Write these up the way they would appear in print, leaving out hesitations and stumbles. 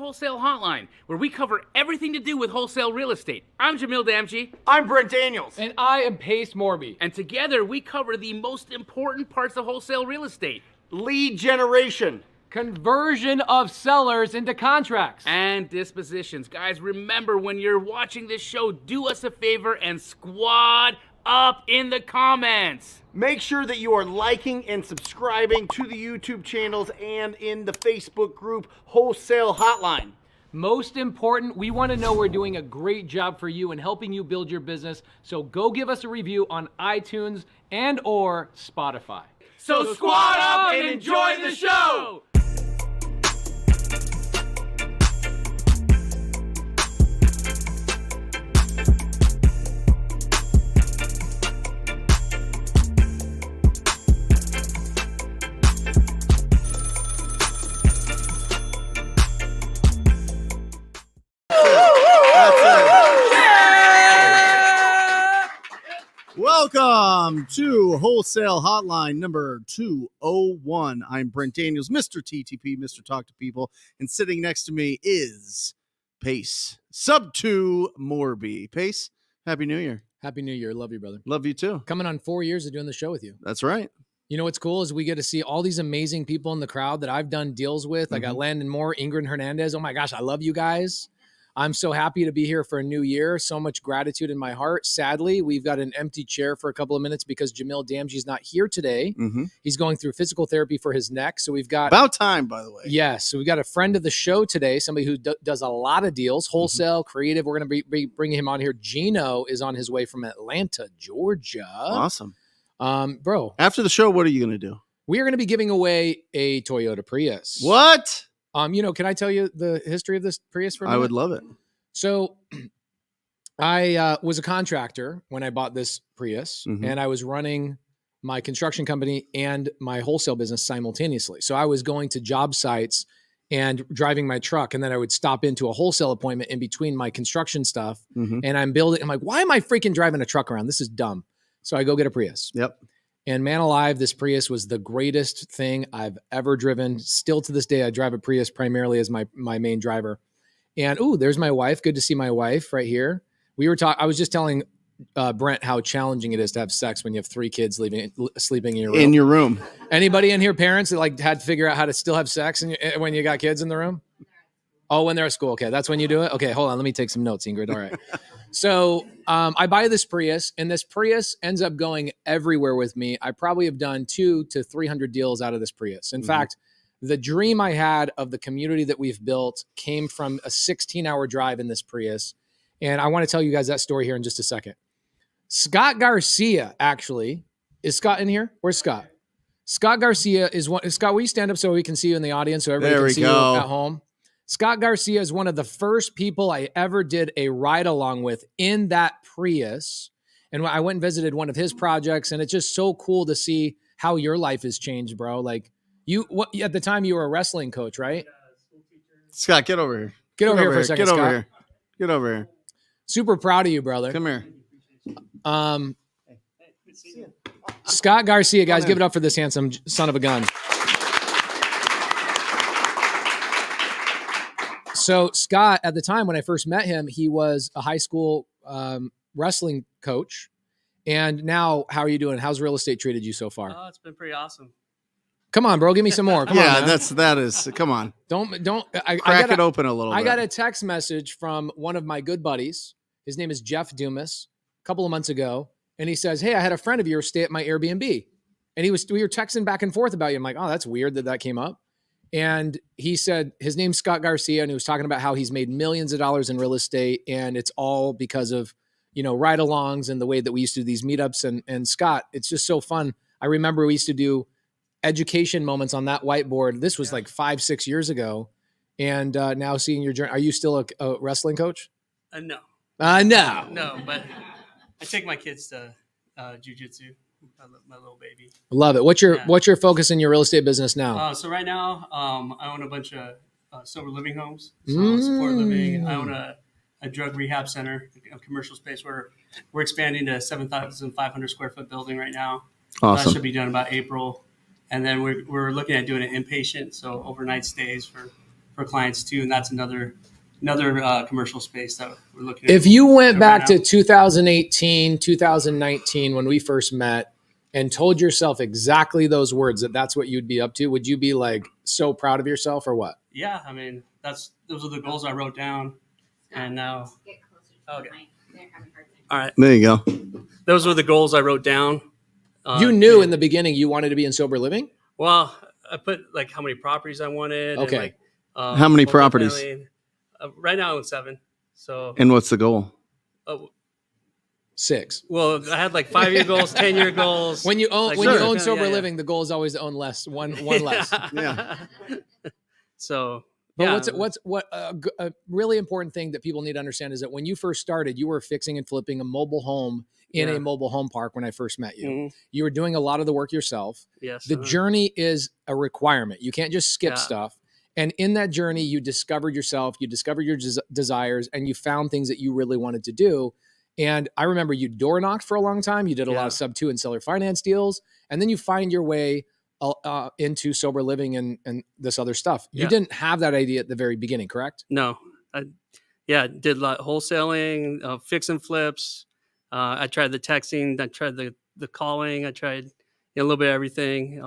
Wholesale Hotline, where we cover everything to do with wholesale real estate. I'm Jamil Damji. I'm Brent Daniels. And I am Pace Morby. And together we cover the most important parts of wholesale real estate. Lead generation. Conversion of sellers into contracts. And dispositions. Guys, remember when you're watching this show, do us a favor and squad up in the comments. Make sure that you are liking and subscribing to the YouTube channels and in the Facebook group Wholesale Hotline. Most important, we want to know we're doing a great job for you and helping you build your business. So go give us a review on iTunes and or Spotify. So squad up and enjoy the show! Welcome to Wholesale Hotline number 201. I'm Brent Daniels, Mr. TTP, Mr. Talk to People, and sitting next to me is Pace, sub 2 Morby. Pace, Happy New Year. Happy New Year. Love you, brother. Love you too. Coming on 4 years of doing the show with you. That's right. You know what's cool is we get to see all these amazing people in the crowd that I've done deals with. I got Landon Moore, Ingrid Hernandez. Oh my gosh, I love you guys. I'm so happy to be here for a new year. So much gratitude in my heart. Sadly, we've got an empty chair for a couple of minutes because Jamil Damji is not here today. He's going through physical therapy for his neck. So we've got... About time, by the way. Yes. So we've got a friend of the show today, somebody who does a lot of deals, wholesale, creative. We're going to be bringing him on here. Gino is on his way from Atlanta, Georgia. Awesome. Bro. After the show, what are you going to do? We are going to be giving away a Toyota Prius. What? Can I tell you the history of this Prius for a minute? I would love it. So I was a contractor when I bought this Prius, and I was running my construction company and my wholesale business simultaneously. So I was going to job sites and driving my truck, and then I would stop into a wholesale appointment in between my construction stuff, and I'm like, why am I freaking driving a truck around? This is dumb. So I go get a Prius. Yep. And man alive, this Prius was the greatest thing I've ever driven. Still to this day, I drive a Prius primarily as my main driver. And there's my wife. Good to see my wife right here. I was just telling Brent how challenging it is to have sex when you have 3 kids sleeping in your room. In your room. Anybody in here, parents that had to figure out how to still have sex when you got kids in the room? Oh, when they're at school. Okay, that's when you do it. Okay, hold on. Let me take some notes, Ingrid. All right. So I buy this Prius, and this Prius ends up going everywhere with me. I probably have done 200 to 300 deals out of this Prius. In fact, the dream I had of the community that we've built came from a 16-hour drive in this Prius. And I want to tell you guys that story here in just a second. Scott Garcia, actually, is Scott in here? Where's Scott? Scott Garcia is one. Scott, will you stand up so we can see you in the audience so everybody can see you at home? Scott Garcia is one of the first people I ever did a ride along with in that Prius. And I went and visited one of his projects, and it's just so cool to see how your life has changed, bro. Like at the time you were a wrestling coach, right? Scott, get over here. Get over here for a second, Scott. Get over here. Super proud of you, brother. Come here. Scott Garcia, guys, give it up for this handsome son of a gun. So Scott, at the time when I first met him, he was a high school wrestling coach. And now, how are you doing? How's real estate treated you so far? Oh, it's been pretty awesome. Come on, bro. Give me some more. Come on, man. that is. Come on. Crack it open a little bit. I got a text message from one of my good buddies. His name is Jeff Dumas. A couple of months ago, and he says, "Hey, I had a friend of yours stay at my Airbnb," and we were texting back and forth about you. I'm like, "Oh, that's weird that came up." And he said his name's Scott Garcia, and he was talking about how he's made millions of dollars in real estate, and it's all because of ride-alongs and the way that we used to do these meetups. And Scott, it's just so fun. I remember we used to do education moments on that whiteboard. This was like 5-6 years ago. And now seeing your journey, are you still a wrestling coach? No. No. No, but I take my kids to jiu-jitsu, my little baby. Love it. What's your focus in your real estate business now? So right now, I own a bunch of sober living homes, supported living. I own a drug rehab center, a commercial space where we're expanding to a 7,500 square foot building right now. Awesome. That should be done about April. And then we're looking at doing an inpatient, so overnight stays for for clients too, and that's another commercial space that we're looking at. If you went back right to now. 2018, 2019, when we first met and told yourself exactly those words, that's what you'd be up to, would you be like so proud of yourself or what? Yeah, I mean, those are the goals I wrote down, and now. Get closer to Okay. the mic. They're having a hard time. All right, There you go. those were the goals I wrote down. You knew in the beginning you wanted to be in sober living? Well, I put like how many properties I wanted. Okay. And, like, How many properties? multifamily. Right now I own 7. So, And what's the goal? 6. well, I had like 5-year goals, 10-year goals. When you own Like, when you sure. own Yeah, sober yeah. living, the goal is always to own less, one less. Yeah. So, But yeah. what's a really important thing that people need to understand is that when you first started, you were fixing and flipping a mobile home in Yeah. a mobile home park when I first met you. Mhm. You were doing a lot of the work yourself. Yes. The journey is a requirement. You can't just skip Yeah. stuff. And in that journey, you discovered yourself, you discovered your desires, and you found things that you really wanted to do. And I remember you door knocked for a long time. You did a lot Yeah. of sub 2 and seller finance deals. And then you find your way into sober living and this other stuff. You Yeah. didn't have that idea at the very beginning, correct? No. Did a lot of wholesaling, fix and flips. I tried the texting. I tried the calling. I tried a little bit of everything.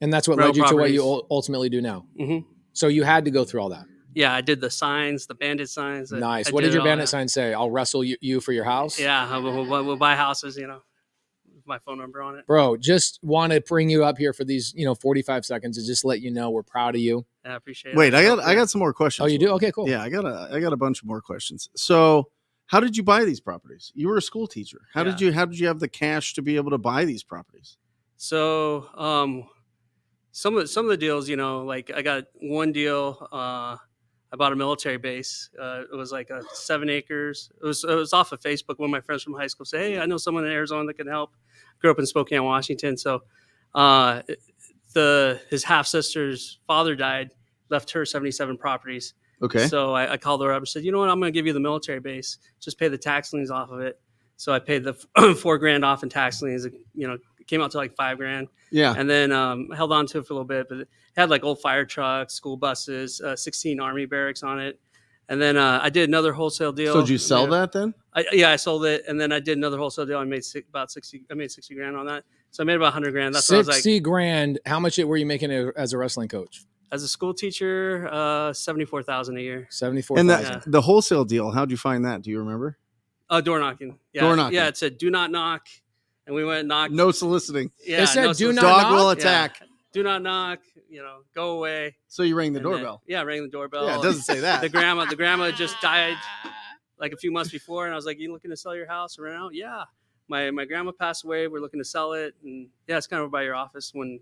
And that's what Rental led you to what you properties. ultimately do now. Mhm. So you had to go through all that. Yeah, I did the signs, the bandit signs. Nice. I What did it your all, bandit yeah. sign say? I'll wrestle you for your house? Yeah, we'll buy houses, with my phone number on it. Bro, just want to bring you up here for these, 45 seconds to just let you know we're proud of you. Yeah, I appreciate it. Wait, I got some more questions. Oh, you do? Okay, cool. Yeah, I got a bunch of more questions. So, how did you buy these properties? You were a school teacher. How did you have the cash to be able to buy these properties? So, some of the deals, like I got one deal. I bought a military base. It was like 7 acres. It was off of Facebook. One of my friends from high school said, "Hey, I know someone in Arizona that can help." Grew up in Spokane, Washington. So, his half sister's father died, left her 77 properties. Okay. So I called her up and said, "You know what? I'm going to give you the military base. Just pay the tax liens off of it." So I paid the $4,000 off in tax liens. It came out to like $5,000. Yeah. And then I held on to it for a little bit, but it had like old fire trucks, school buses, 16 Army barracks on it. And then I did another wholesale deal. So did you sell that then? I sold it, and then I did another wholesale deal. I made about 60. I made $60,000 on that. So I made about $100,000. That's what I was like. $60,000. How much were you making as a wrestling coach? As a school teacher, $74,000 a year. 74. And Yeah. the wholesale deal, how'd you find that? Do you remember? Door knocking. Yeah. Door knocking. Yeah, it said do not knock, and we went and knocked. No soliciting. Yeah, It said, no "Do not soliciting. Dog will knock?" attack. Do not knock. Go away. So you rang the And then- doorbell. Yeah, rang the doorbell. Yeah, it doesn't say that. The grandma just died like a few months before, and I was like, "You looking to sell your house or rent out?" Yeah. My grandma passed away. We're looking to sell it, and yeah, it's kind of by your office when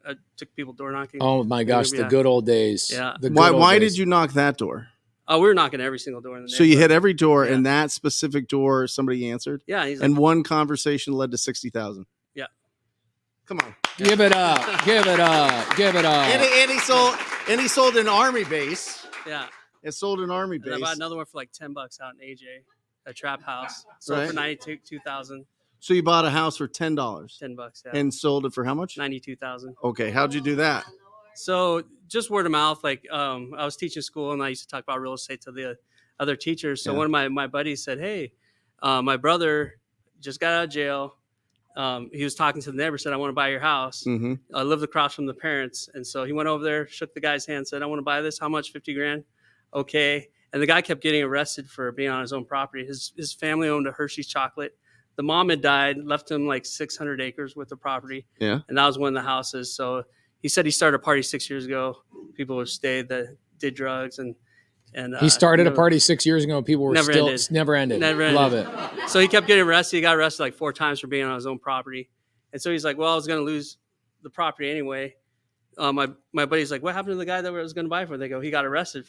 I took people door knocking. Oh my gosh, the Yeah. good old days. Yeah. The good Why old why days. did you knock that door? We were knocking every single door in the So you neighborhood. hit every door, Yeah. and that specific door somebody answered, Yeah, he's like, and one conversation led to 60,000. Yeah. Come on. Give it up. Give it up. Give it up. And he sold an army base. yeah. It sold an army And I base. bought another one for like $10 out in AJ, a trap house. Sold Right. for $92,000. So you bought a house for $10 $10, yeah. and sold it for how much? 92,000. Okay, how'd you do that? So just word of mouth. Like I was teaching school, and I used to talk about real estate to the other teachers. So Yeah. one of my buddies said, "Hey, my brother just got out of jail. He was talking to the neighbor, said, I want to buy your house. Mm-hmm. I lived across from the parents. And so he went over there, shook the guy's hand, said, I want to buy this. How much? 50 grand. Okay. And the guy kept getting arrested for being on his own property. His family owned a Hershey's chocolate. The mom had died, left him like 600 acres worth of property. Yeah. And that was one of the houses. So he said he started a party 6 years ago. People have stayed that did drugs and he started a party 6 years ago. People were Never still ended. never ended. Never ended. Love it. So he kept getting arrested. He got arrested like 4 times for being on his own property. And so he's like, well, I was going to lose the property anyway. My buddy's like, what happened to the guy that I was going to buy for? They go, he got arrested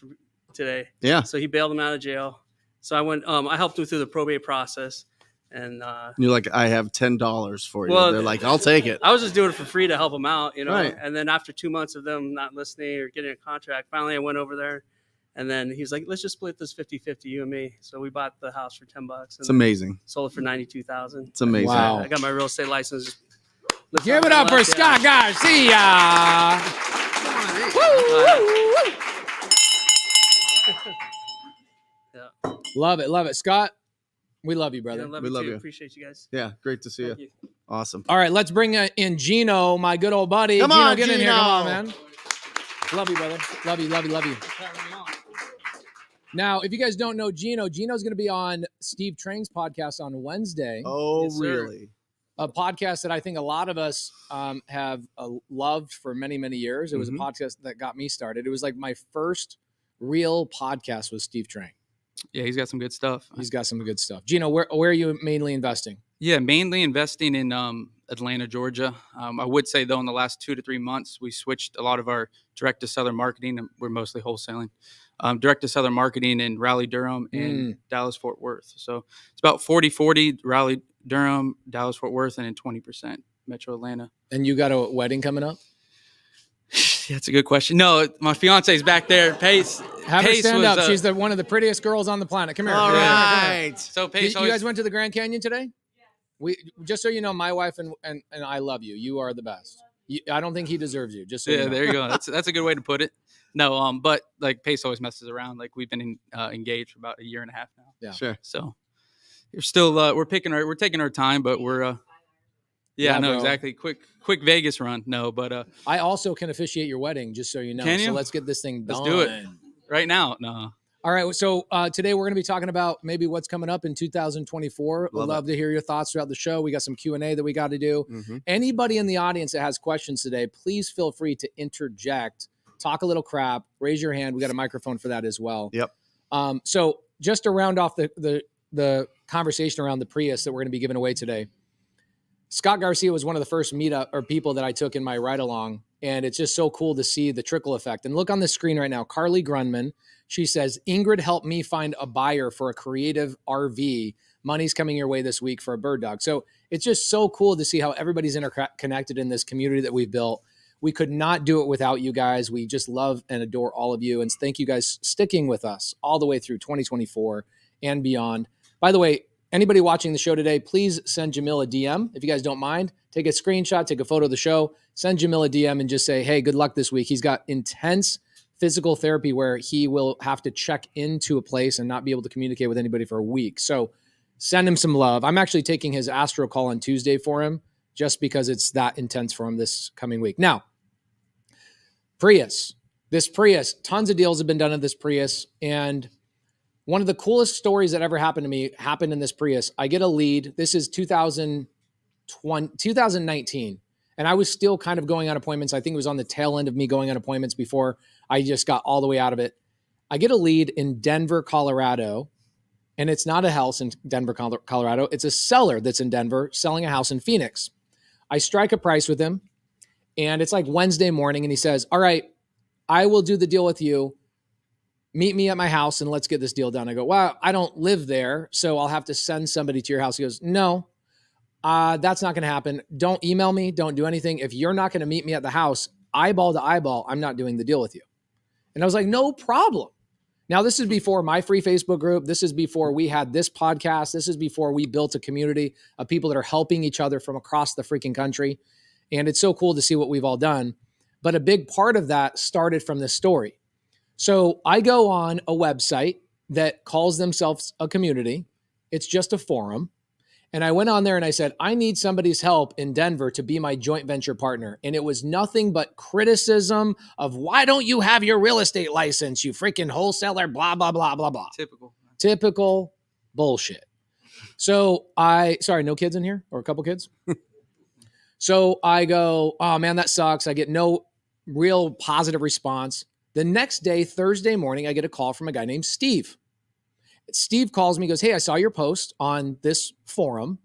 today. Yeah. So he bailed him out of jail. So I went, I helped him through the probate process. And You're like, I have $10 for you. Well, They're like, I'll take it. I was just doing it for free to help him out, you know. Right. And then after 2 months of them not listening or getting a contract, finally I went over there. And then he's like, let's just split this 50-50, you and me. So we bought the house for $10. It's amazing. Sold it for $92,000. It's amazing. Wow. I got my real estate license. Give it up for Scott Garcia. Yeah. Love it. Love it. Scott, we love you, brother. Love We you love too. you. Appreciate you guys. Yeah, great to see Thank you. you. Awesome. All right, let's bring in Gino, my good old buddy. Come Gino, on, get in here. Come on, Gino. man. Love you, brother. Love you, love you, love you. Now, if you guys don't know Gino's going to be on Steve Trang's podcast on Wednesday. Oh, Yes, sir. really? A podcast that I think a lot of us have loved for many, many years. It was a podcast that got me started. It was like my first real podcast with Steve Trang. Yeah, he's got some good stuff. He's got some good stuff. Gino, where are you mainly investing? Yeah, mainly investing in Atlanta, Georgia. I would say, though, in the last 2 to 3 months, we switched a lot of our direct-to-seller marketing, and we're mostly wholesaling. Direct-to-seller marketing in Raleigh-Durham and Dallas-Fort Worth. So it's about 40-40 Raleigh-Durham, Dallas-Fort Worth, and then 20% Metro Atlanta. And you got a wedding coming up? Yeah, that's a good question. No, my fiance's back there. Pace. Have her Pace stand was, up. She's one of the prettiest girls on the planet. Come here. All Come here, come here, come here. right. So You, Pace you always, guys went to the Grand Canyon today? We just so you know, my wife and I love you. You are the best. I don't think he deserves you. Just so you yeah, know. there you go. That's a good way to put it. No, but like Pace always messes around. Like we've been engaged for about a year and a half now. Yeah. Sure. So you're still we're taking our time, but we're yeah, no, bro. exactly. Quick Vegas run. No, but I also can officiate your wedding, just so you know. Can you? So let's get this thing done. Let's do it. Right now, no. All right. So today we're going to be talking about maybe what's coming up in 2024. We'd love to hear your thoughts throughout the show. We got some Q&A that we got to do. Anybody in the audience that has questions today, please feel free to interject, talk a little crap, raise your hand. We got a microphone for that as well. Yep. So just to round off the conversation around the Prius that we're going to be giving away today, Scott Garcia was one of the first people that I took in my ride along. And it's just so cool to see the trickle effect. And look on the screen right now, Carly Grunman. She says, Ingrid helped me find a buyer for a creative RV. Money's coming your way this week for a bird dog. So it's just so cool to see how everybody's interconnected in this community that we've built. We could not do it without you guys. We just love and adore all of you. And thank you guys sticking with us all the way through 2024 and beyond. By the way, anybody watching the show today, please send Jamil a DM. If you guys don't mind, take a screenshot, take a photo of the show, send Jamil a DM and just say, hey, good luck this week. He's got intense physical therapy where he will have to check into a place and not be able to communicate with anybody for a week. So send him some love. I'm actually taking his Astro call on Tuesday for him just because it's that intense for him this coming week. Now, Prius, tons of deals have been done in this Prius. And one of the coolest stories that ever happened to me happened in this Prius. I get a lead. This is 2019. And I was still kind of going on appointments. I think it was on the tail end of me going on appointments before I just got all the way out of it. I get a lead in Denver, Colorado. And it's not a house in Denver, Colorado. It's a seller that's in Denver selling a house in Phoenix. I strike a price with him. And it's like Wednesday morning. And he says, all right, I will do the deal with you. Meet me at my house and let's get this deal done. I go, well, I don't live there, so I'll have to send somebody to your house. He goes, no, that's not going to happen. Don't email me. Don't do anything. If you're not going to meet me at the house, eyeball to eyeball, I'm not doing the deal with you. And I was like, no problem. Now, this is before my free Facebook group. This is before we had this podcast. This is before we built a community of people that are helping each other from across the freaking country. And it's so cool to see what we've all done. But a big part of that started from this story. So I go on a website that calls themselves a community. It's just a forum. And I went on there and I said, I need somebody's help in Denver to be my joint venture partner. And it was nothing but criticism of, why don't you have your real estate license, you freaking wholesaler, blah, blah, blah, blah, blah. Typical bullshit. So sorry, no kids in here or a couple kids? So I go, oh man, that sucks. I get no real positive response. The next day, Thursday morning, I get a call from a guy named Steve. Steve calls me, goes, hey, I saw your post on this forum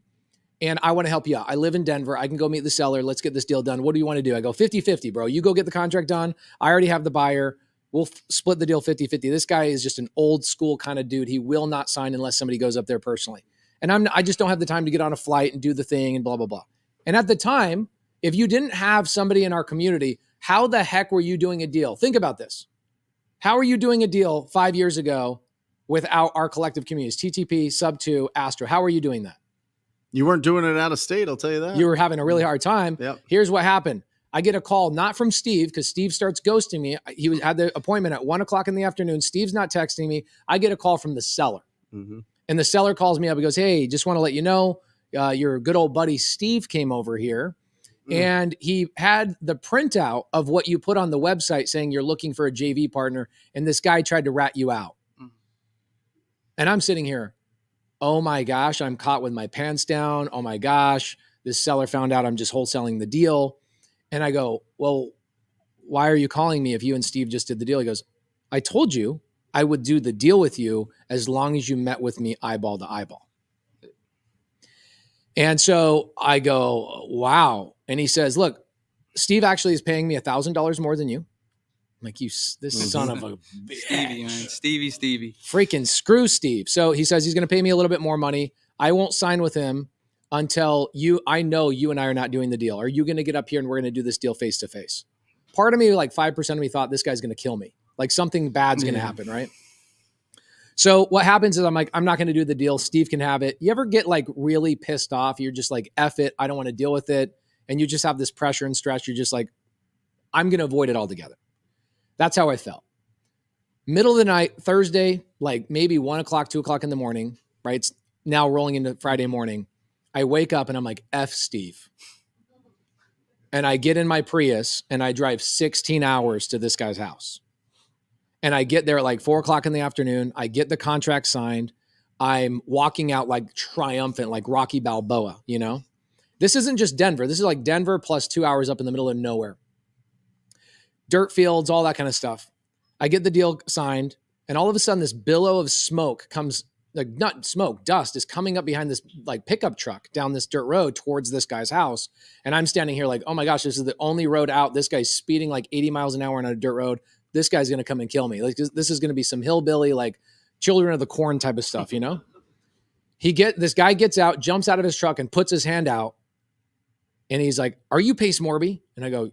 and I want to help you out. I live in Denver. I can go meet the seller. Let's get this deal done. What do you want to do? I go 50-50, bro. You go get the contract done. I already have the buyer. We'll split the deal 50-50. This guy is just an old school kind of dude. He will not sign unless somebody goes up there personally. And I just don't have the time to get on a flight and do the thing and blah, blah, blah. And at the time, if you didn't have somebody in our community, how the heck were you doing a deal? Think about this. How are you doing a deal 5 years ago without our collective communities, TTP, Sub2, Astro? How are you doing that? You weren't doing it out of state, I'll tell you that. You were having a really hard time. Yep. Here's what happened. I get a call, not from Steve, because Steve starts ghosting me. Had the appointment at 1:00 in the afternoon. Steve's not texting me. I get a call from the seller. Mm-hmm. And the seller calls me up and goes, hey, just want to let you know, your good old buddy Steve came over here. And he had the printout of what you put on the website saying you're looking for a JV partner. And this guy tried to rat you out. And I'm sitting here, oh my gosh, I'm caught with my pants down. Oh my gosh, this seller found out I'm just wholesaling the deal. And I go, well, why are you calling me if you and Steve just did the deal? He goes, I told you I would do the deal with you as long as you met with me eyeball to eyeball. And so I go, wow. And he says, look, Steve actually is paying me $1,000 more than you. I'm like, this son of a Stevie, man. Stevie. Freaking screw Steve. So he says he's going to pay me a little bit more money. I won't sign with him until I know you and I are not doing the deal. Are you going to get up here and we're going to do this deal face to face? Part of me, like 5% of me thought this guy's going to kill me. Like something bad's going to happen, right? So what happens is I'm like, I'm not going to do the deal. Steve can have it. You ever get like really pissed off? You're just like, F it. I don't want to deal with it. And you just have this pressure and stress. You're just like, I'm going to avoid it altogether. That's how I felt. Middle of the night, Thursday, like maybe 1 o'clock, 2 o'clock in the morning, right? It's now rolling into Friday morning. I wake up and I'm like, F Steve. And I get in my Prius and I drive 16 hours to this guy's house. And I get there at like 4 o'clock in the afternoon. I get the contract signed. I'm walking out like triumphant, like Rocky Balboa, you know? This isn't just Denver. This is like Denver plus 2 hours up in the middle of nowhere. Dirt fields, all that kind of stuff. I get the deal signed. And all of a sudden this billow of smoke comes, like not smoke, dust is coming up behind this like pickup truck down this dirt road towards this guy's house. And I'm standing here like, oh my gosh, this is the only road out. This guy's speeding like 80 miles an hour on a dirt road. This guy's going to come and kill me. Like this is going to be some hillbilly, like Children of the Corn type of stuff, you know? This guy gets out, jumps out of his truck and puts his hand out. And he's like, are you Pace Morby? And I go,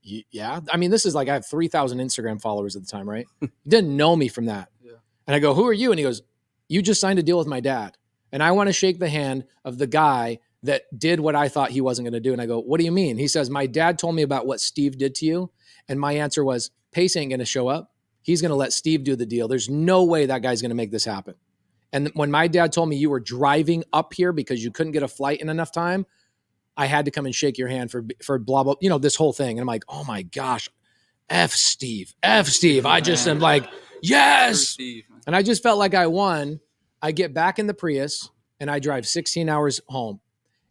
yeah. I mean, this is like, I have 3,000 Instagram followers at the time, right? He didn't know me from that. Yeah. And I go, who are you? And he goes, you just signed a deal with my dad. And I want to shake the hand of the guy that did what I thought he wasn't going to do. And I go, what do you mean? He says, my dad told me about what Steve did to you. And my answer was, Pace ain't going to show up. He's going to let Steve do the deal. There's no way that guy's going to make this happen. And when my dad told me you were driving up here because you couldn't get a flight in enough time, I had to come and shake your hand for blah, blah, you know, this whole thing. And I'm like, oh my gosh, F Steve. I just am like, yes. And I just felt like I won. I get back in the Prius and I drive 16 hours home.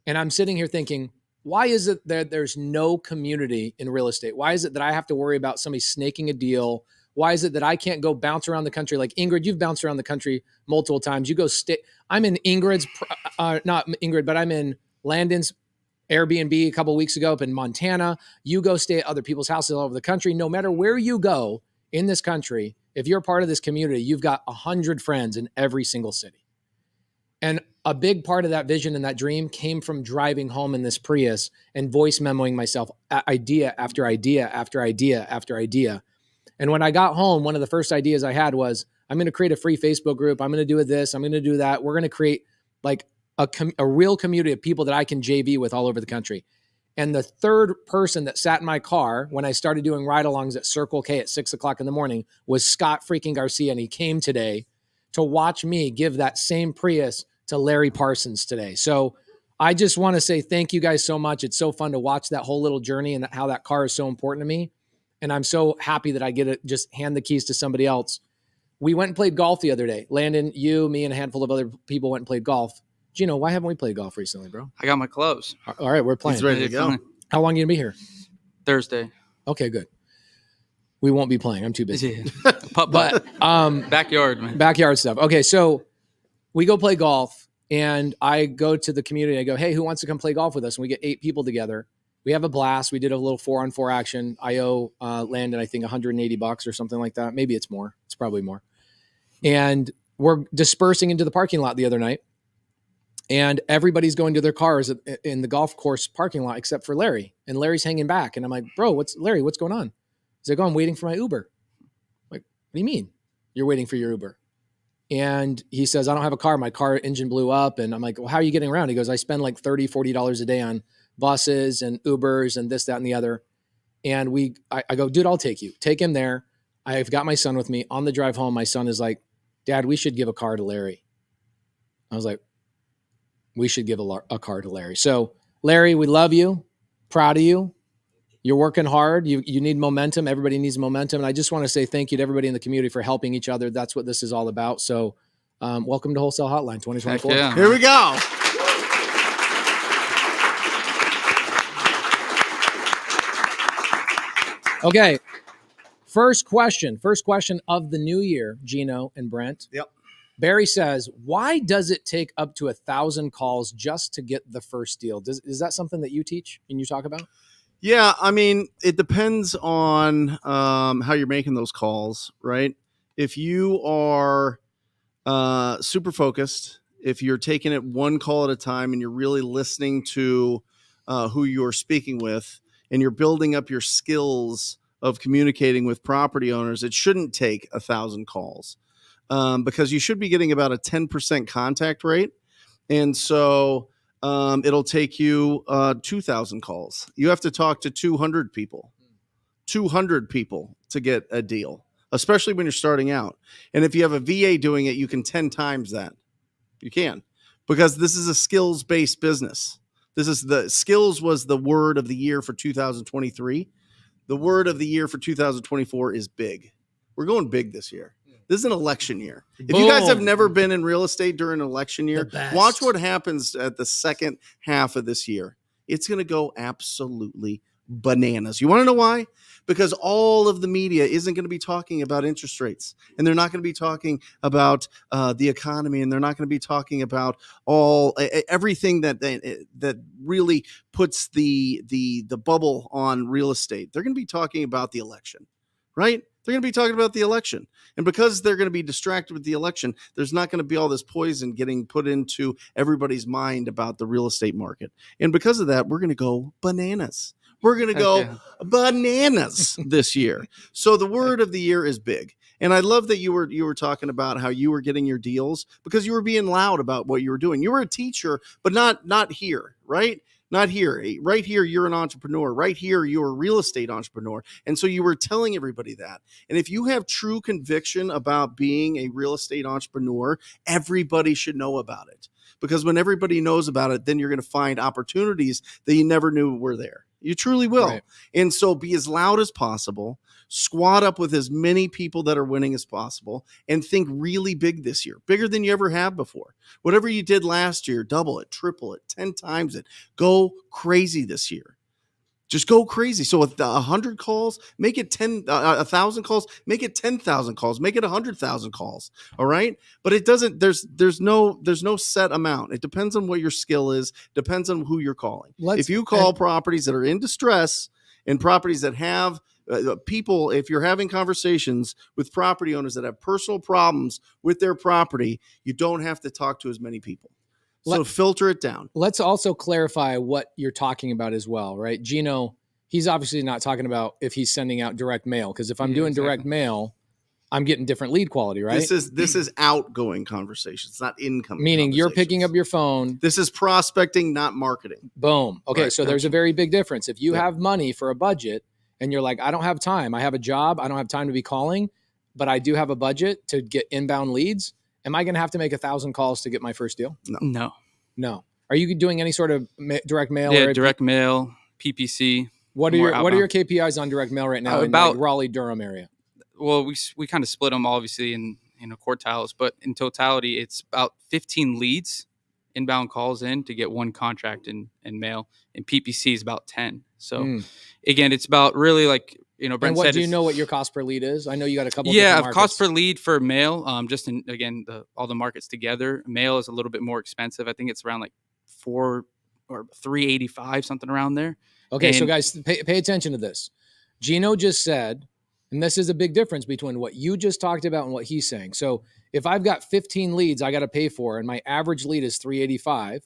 And I'm sitting here thinking, why is it that there's no community in real estate? Why is it that I have to worry about somebody snaking a deal? Why is it that I can't go bounce around the country? Like Ingrid, you've bounced around the country multiple times. You go I'm in Ingrid's, not Ingrid, but I'm in Landon's Airbnb a couple of weeks ago up in Montana. You go stay at other people's houses all over the country. No matter where you go in this country, if you're part of this community, you've got 100 friends in every single city. And a big part of that vision and that dream came from driving home in this Prius and voice memoing myself idea after idea after idea after idea. And when I got home, one of the first ideas I had was, I'm going to create a free Facebook group. I'm going to do this. I'm going to do that. We're going to create like a real community of people that I can JV with all over the country. And the third person that sat in my car when I started doing ride-alongs at Circle K at 6 o'clock in the morning was Scott freaking Garcia. And he came today to watch me give that same Prius to Larry Parsons today. So I just want to say thank you guys so much. It's so fun to watch that whole little journey and how that car is so important to me. And I'm so happy that I get to just hand the keys to somebody else. We went and played golf the other day. Landon, you, me, and a handful of other people went and played golf. Gino, why haven't we played golf recently, bro? I got my clubs. All right, we're playing. He's ready to go. How long are you going to be here? Thursday. Okay, good. We won't be playing. I'm too busy. Yeah. But backyard, man. Backyard stuff. Okay, so we go play golf, and I go to the community. I go, hey, who wants to come play golf with us? And we get 8 people together. We have a blast. We did a little 4-on-4 action. I owe Landon, I think, $180 or something like that. Maybe it's more. It's probably more. And we're dispersing into the parking lot the other night. And everybody's going to their cars in the golf course parking lot except for Larry. And Larry's hanging back. And I'm like, bro, what's going on? He's like, oh, I'm waiting for my Uber. I'm like, what do you mean you're waiting for your Uber? And he says, I don't have a car. My car engine blew up. And I'm like, well, how are you getting around? He goes, I spend like $30, $40 a day on buses and Ubers and this, that, and the other. And I go, dude, I'll take you. Take him there. I've got my son with me. On the drive home, my son is like, Dad, we should give a car to Larry. I was like, we should give a car to Larry. So Larry, we love you. Proud of you. You're working hard. You need momentum. Everybody needs momentum. And I just want to say thank you to everybody in the community for helping each other. That's what this is all about. So welcome to Wholesale Hotline 2024. Heck yeah. Here we go. Okay. First question of the new year, Gino and Brent. Yep. Barry says, why does it take up to 1,000 calls just to get the first deal? Is that something that you teach and you talk about? Yeah, I mean, it depends on how you're making those calls, right? If you are super focused, if you're taking it one call at a time and you're really listening to who you're speaking with and you're building up your skills of communicating with property owners, it shouldn't take 1,000 calls because you should be getting about a 10% contact rate. And so it'll take you 2,000 calls. You have to talk to 200 people to get a deal, especially when you're starting out. And if you have a VA doing it, you can 10 times that. You can, because this is a skills-based business. Skills was the word of the year for 2023. The word of the year for 2024 is big. We're going big this year. This is an election year. If you guys have never been in real estate during an election year, watch what happens at the second half of this year. It's going to go absolutely bananas. You want to know why? Because all of the media isn't going to be talking about interest rates, and they're not going to be talking about the economy, and they're not going to be talking about everything that really puts the bubble on real estate. They're going to be talking about the election, right? They're going to be talking about the election. And because they're going to be distracted with the election, there's not going to be all this poison getting put into everybody's mind about the real estate market. And because of that, we're going to go bananas. We're going to go bananas this year. So the word of the year is big. And I love that you were talking about how you were getting your deals because you were being loud about what you were doing. You were a teacher, but not here, right? Not here. Right here, you're an entrepreneur. Right here, you're a real estate entrepreneur. And so you were telling everybody that. And if you have true conviction about being a real estate entrepreneur, everybody should know about it. Because when everybody knows about it, then you're going to find opportunities that you never knew were there. You truly will. Right. And so be as loud as possible, squad up with as many people that are winning as possible, and think really big this year, bigger than you ever have before. Whatever you did last year, double it, triple it, 10 times it. Go crazy this year. Just go crazy. So with 100 calls, make it 1,000 calls, make it 10,000 calls, make it 100,000 calls. All right. But it doesn't, there's no set amount. It depends on what your skill is, depends on who you're calling. If you call properties that are in distress and properties that have people, if you're having conversations with property owners that have personal problems with their property, you don't have to talk to as many people. So filter it down. Let's also clarify what you're talking about as well, right? Gino, he's obviously not talking about if he's sending out direct mail, because if I'm doing direct mail, I'm getting different lead quality, right? This is outgoing conversations, not incoming. Meaning you're picking up your phone. This is prospecting, not marketing. Boom. Okay, right. So there's a very big difference. If you have money for a budget and you're like, I don't have time. I have a job. I don't have time to be calling, but I do have a budget to get inbound leads. Am I going to have to make 1,000 calls to get my first deal? No. Are you doing any sort of direct mail? Yeah, direct mail, PPC. What are your KPIs on direct mail right now in like Raleigh, Durham area? Well, we kind of split them obviously in quartiles, but in totality, it's about 15 leads, inbound calls in to get one contract in mail, and PPC is about 10. So again, it's about really like, Brent said. Do you know what your cost per lead is? I know you got a couple. Yeah, cost per lead for mail. Just in again all the markets together, mail is a little bit more expensive. I think it's around like $4 or $385, something around there. Okay, so guys, pay attention to this. Gino just said, and this is a big difference between what you just talked about and what he's saying. So if I've got 15 leads I got to pay for, and my average lead is $385,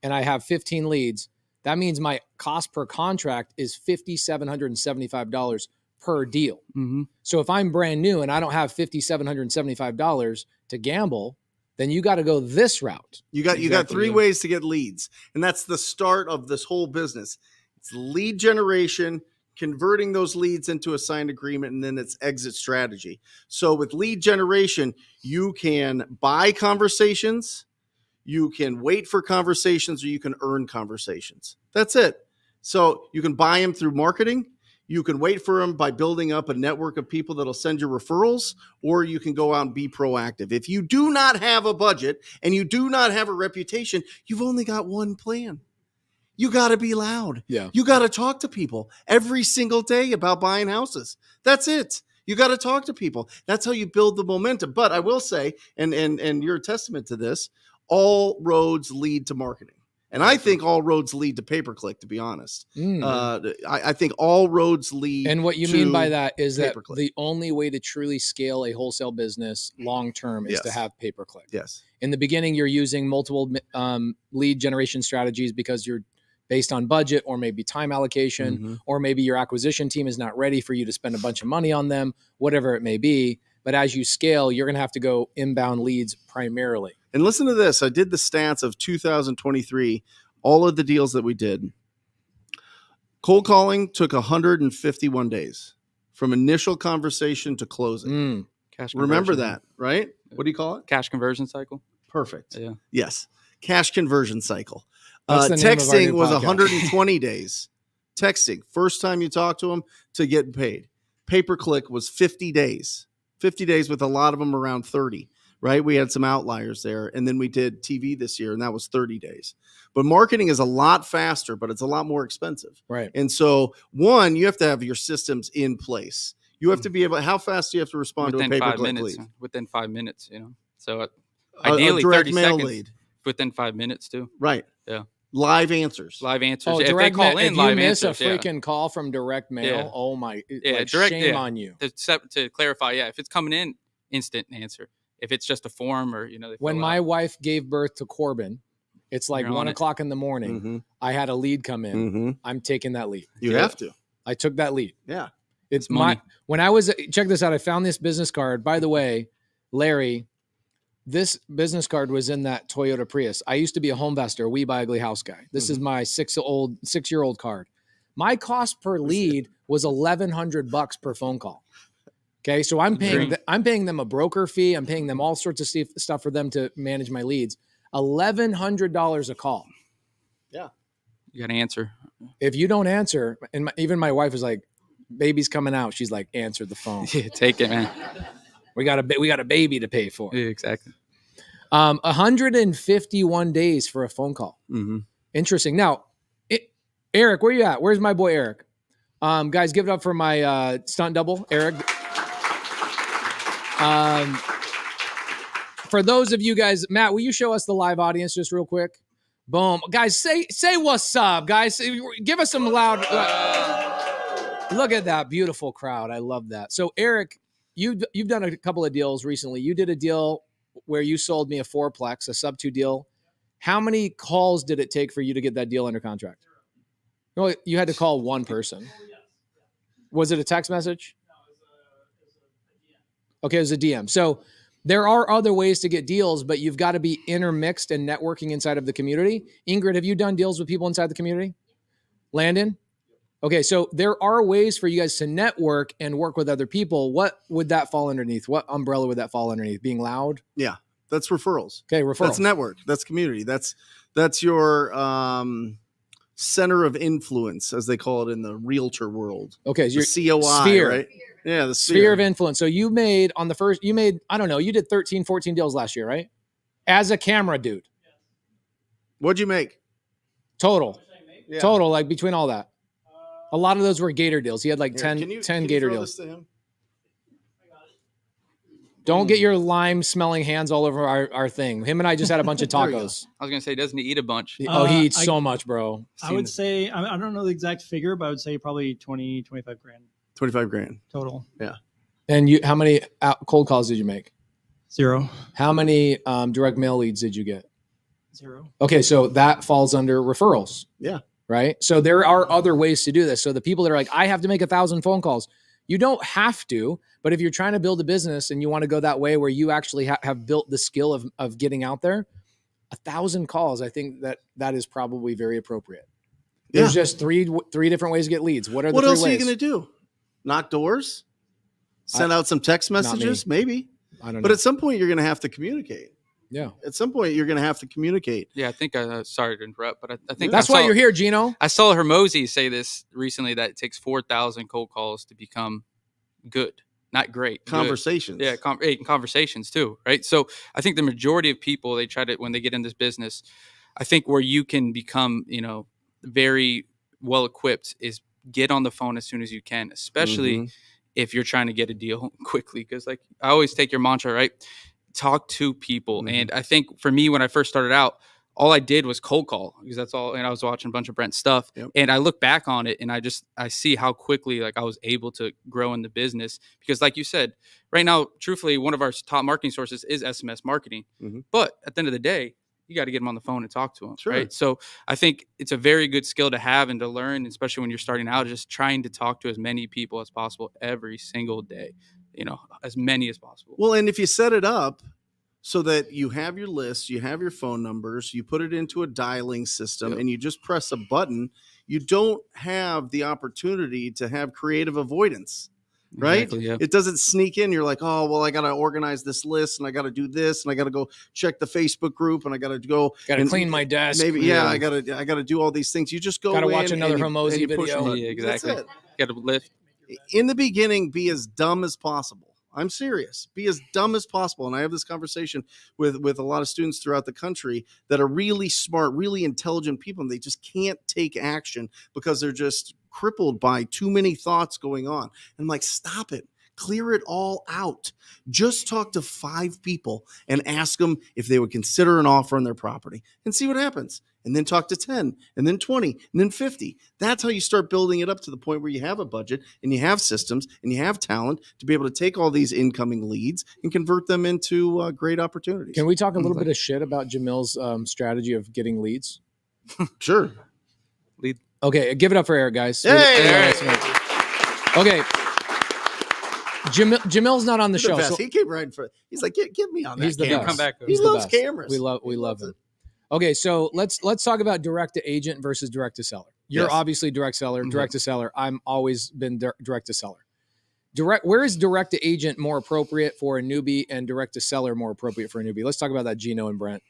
and I have 15 leads. That means my cost per contract is $5,775 per deal. Mm-hmm. So if I'm brand new and I don't have $5,775 to gamble, then you got to go this route. You got three ways to get leads, and that's the start of this whole business. It's lead generation, converting those leads into a signed agreement, and then it's exit strategy. So with lead generation, you can buy conversations, you can wait for conversations, or you can earn conversations. That's it. So you can buy them through marketing. You can wait for them by building up a network of people that'll send you referrals, or you can go out and be proactive. If you do not have a budget and you do not have a reputation, you've only got one plan. You got to be loud. Yeah. You got to talk to people every single day about buying houses. That's it. You got to talk to people. That's how you build the momentum. But I will say, and you're a testament to this, all roads lead to marketing. And I think all roads lead to pay-per-click, to be honest. I think all roads lead. And what you mean by that is that pay-per-click. the only way to truly scale a wholesale business long-term is to Yes. have pay-per-click. Yes. In the beginning, you're using multiple lead generation strategies because you're based on budget or maybe time allocation, or maybe your acquisition team is not ready for you to spend a bunch of money on them, whatever it may be. But as you scale, you're going to have to go inbound leads primarily. And listen to this. I did the stats of 2023, all of the deals that we did. Cold calling took 151 days from initial conversation to closing. Cash Remember conversion. that, right? What do you call it? Cash conversion cycle. Perfect. Yeah. Yes. Cash conversion cycle. That's the name of our Texting new was podcast. 120 days. Texting, first time you talk to them to get paid. Pay-per-click was 50 days. 50 days with a lot of them around 30, right? We had some outliers there. And then we did TV this year, and that was 30 days. But marketing is a lot faster, but it's a lot more expensive. Right. And so, one, you have to have your systems in place. You have to be able, how fast do you have to respond Within to a 5 pay-per-click minutes. lead? Within 5 minutes, So A ideally direct 30 mail seconds. lead. Within 5 minutes too. Right. Yeah. Live answers. Live answers. Oh, if they direct call mail. in, If live you miss answers. a freaking call from direct mail, Yeah. oh my, Yeah, shame on you. To clarify, if it's coming in, instant answer. If it's just a form or they When fill my out. wife gave birth to Corbin, it's like You're on 1:00 in the morning. I had a lead come in. I'm taking that lead. You have to. I took that lead. Yeah. It's money. When I was, check this out. I found this business card. By the way, Larry, this business card was in that Toyota Prius. I used to be a home investor, a We Buy Ugly House guy. This is my 6-year-old card. My cost per lead was $1,100 per phone call. Okay, so I'm paying them a broker fee. I'm paying them all sorts of stuff for them to manage my leads. $1,100 a call. Yeah. You got to answer. If you don't answer, and even my wife was like, "Baby's coming out." She's like, "Answer the phone. Yeah, take it, man. We got a baby to pay for." Yeah, exactly. 151 days for a phone call. Interesting. Now, Eric, where you at? Where's my boy Eric? Guys, give it up for my stunt double, Eric. For those of you guys, Matt, will you show us the live audience just real quick? Boom, guys, say what's up, guys. Give us some loud. Look at that beautiful crowd. I love that. So, Eric, you've done a couple of deals recently. You did a deal where you sold me a fourplex, a sub 2 deal. How many calls did it take for you to get that deal under contract? No, you had to call one person. Was it a text message? Okay, it was a DM. So there are other ways to get deals, but you've got to be intermixed and networking inside of the community. Ingrid, have you done deals with people inside the community? Landon? Okay, so there are ways for you guys to network and work with other people. What would that fall underneath? What umbrella would that fall underneath? Being loud? Yeah. That's referrals. Okay, referrals. That's network. That's community. That's your center of influence, as they call it in the realtor world. Okay, so The your COI, sphere. right? Yeah, the Sphere of influence. So you made, I don't know, you did 13, 14 deals last year, right? As a camera dude. What'd you make? Total. Yeah. Total, like between all that. A lot of those were Gator deals. He had like Here, 10, can you 10 Gator throw deals. this to him? Don't get your lime smelling hands all over our thing. Him and I just had a bunch of There we go. tacos. I was gonna say, doesn't he eat a bunch? Oh, he eats I- so much, bro. I would say, I don't know the exact figure, but I would say probably 20, 25 grand 25 grand. total. And how many cold calls did you make? 0. How many direct mail leads did you get? 0. Okay, so that falls under referrals. Yeah. Right? So there are other ways to do this. So the people that are like, I have to make 1,000 phone calls. You don't have to, but if you're trying to build a business and you want to go that way where you actually have built the skill of getting out there, 1,000 calls, I think that is probably very appropriate. There's just three different ways to get leads. What are the What three else ways? are you going to do? Knock doors? Send out some text messages? Maybe. I don't know. But at some point, you're going to have to communicate. Yeah. At some point, you're going to have to communicate. Yeah, I think. Sorry to interrupt, but I think That's I why saw- you're here, Gino. I saw Hermosi say this recently that it takes 4,000 cold calls to become good, not great. Good. Conversations. Yeah, conversations too, right? So I think the majority of people, they try to, when they get in this business, I think where you can become, very well equipped is get on the phone as soon as you can, especially if you're trying to get a deal quickly. Because like I always take your mantra, right? Talk to people. And I think for me, when I first started out, all I did was cold call because that's all. And I was watching a bunch of Brent stuff. Yep. And I look back on it and I see how quickly like I was able to grow in the business because like you said, right now, truthfully, one of our top marketing sources is SMS marketing. But at the end of the day, you got to get them on the phone and talk to them. Sure. Right. So I think it's a very good skill to have and to learn, especially when you're starting out, just trying to talk to as many people as possible every single day, as many as possible. Well, and if you set it up so that you have your list, you have your phone numbers, you put it into a dialing system, and you just press a button, you don't have the opportunity to have creative avoidance. Right? Exactly, yeah. It doesn't sneak in. You're like, oh, well, I got to organize this list and I got to do this and I got to go check the Facebook group and I got to go clean my desk. Maybe, I got to do all these things. You just go Gotta in watch another and you- Hermosi and you push video. a button. Yeah, exactly. That's it. Got to lift. In the beginning, be as dumb as possible. I'm serious. Be as dumb as possible. And I have this conversation with a lot of students throughout the country that are really smart, really intelligent people, and they just can't take action because they're just crippled by too many thoughts going on. And I'm like, stop it. Clear it all out. Just talk to 5 people and ask them if they would consider an offer on their property and see what happens. And then talk to 10 and then 20 and then 50. That's how you start building it up to the point where you have a budget and you have systems and you have talent to be able to take all these incoming leads and convert them into great opportunities. Can we talk a little bit of shit about Jamil's strategy of getting leads? Sure. Okay, give it up for Eric, guys. Hey! Okay. Jamil's not on the show. Best. So He came right in front. He's like, get me on that. he's the camera. best. Come back. He He's the loves best. cameras. We love him. Okay, so let's talk about direct to agent versus direct to seller. You're Yes. obviously direct seller, direct to seller. I'm always been direct to seller. Where is direct to agent more appropriate for a newbie and direct to seller more appropriate for a newbie? Let's talk about that, Gino and Brent.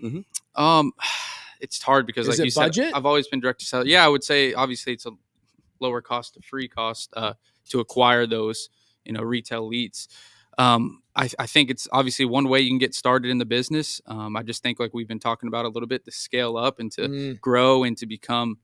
It's hard because Is like it you said, budget? I've always been direct to seller. Yeah, I would say obviously it's a lower cost to free cost to acquire those, retail leads. I think it's obviously one way you can get started in the business. I just think like we've been talking about a little bit to scale up and to grow and to become,